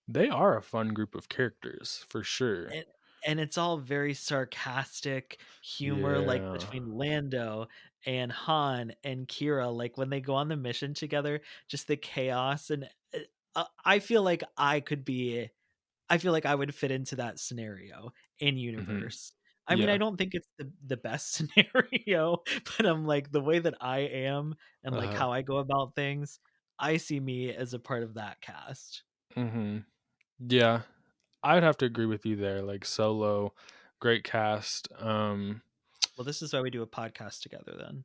they are a fun group of characters for sure. And and it's all very sarcastic humor, like Yeah. between Lando and Han and Kira, like when they go on the mission together, just the chaos and I feel like I feel like I would fit into that scenario in Hmm. universe. I mean, I Yeah. don't think it's the best scenario, but I'm like the way that I am and like Uh, how I go about things, I see me as a part of that cast. hmm. Yeah. I'd have to agree with you there. Like Solo, great cast. Well, this is why we do a podcast together then.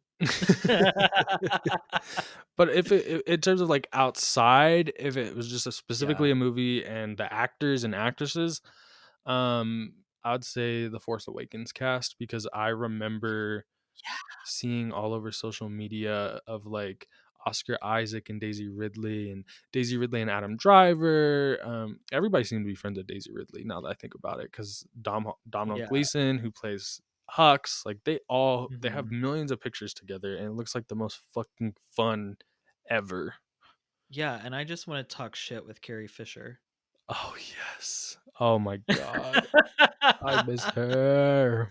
But if in terms of like outside, if it was just Yeah. specifically a movie and the actors and actresses, I'd say the Force Awakens cast because I remember seeing all over social media of like Oscar Isaac and Daisy Ridley and Adam Driver. Everybody seemed to be friends with Daisy Ridley now that I think about it, because Domhnall Yeah. Gleeson, who plays Hux, like they have Mhm. millions of pictures together, and it looks like the most fucking fun ever. Yeah, and I just wanna talk shit with Carrie Fisher. Oh yes. Oh my god. I miss her.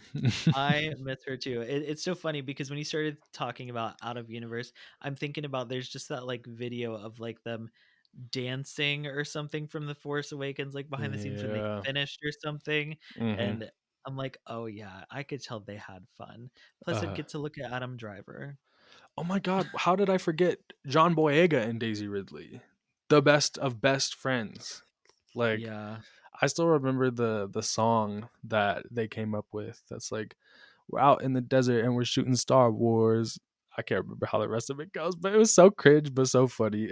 I miss her too. It's so funny because when you started talking about out of universe, I'm thinking about there's just that like video of like them dancing or something from The Force Awakens, like behind the scenes when they Yeah. finished or something. Hmm. And I'm like, oh yeah, I could tell they had fun. Plus, I'd Uh, get to look at Adam Driver. oh my god, how did I forget John Boyega and Daisy Ridley? The best of best friends. Like, Yeah. I still remember the song that they came up with. That's like, we're out in the desert and we're shooting Star Wars. I can't remember how the rest of it goes, but it was so cringe, but so funny.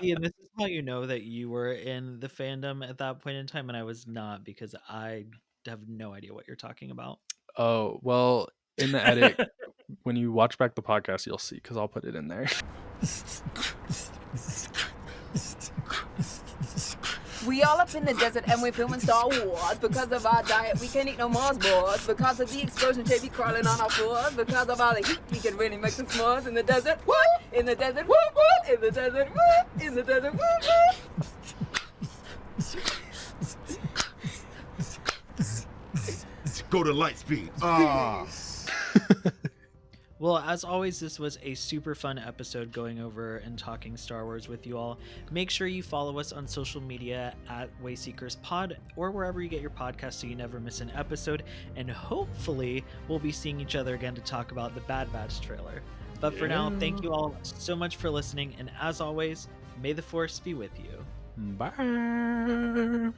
See, and this is how you know that you were in the fandom at that point in time, and I was not, because I have no idea what you're talking about. Oh, well, in the edit, when you watch back the podcast, you'll see, because I'll put it in there. We all up in the desert and we're filming Star Wars. Because of our diet, we can't eat no Mars bars. Because of the explosion, they be crawling on our floors. Because of all the heat, we can really make some s'mores in the desert. What? In the desert. What? What? In the desert. What? In the desert. What? What? Go to light speed. Well, as always, this was a super fun episode going over and talking Star Wars with you all. Make sure you follow us on social media at wayseekerspod or wherever you get your podcast so you never miss an episode. And hopefully we'll be seeing each other again to talk about the Bad Batch trailer. But for now, thank you all so much for listening. And as always, may the Force be with you. Bye.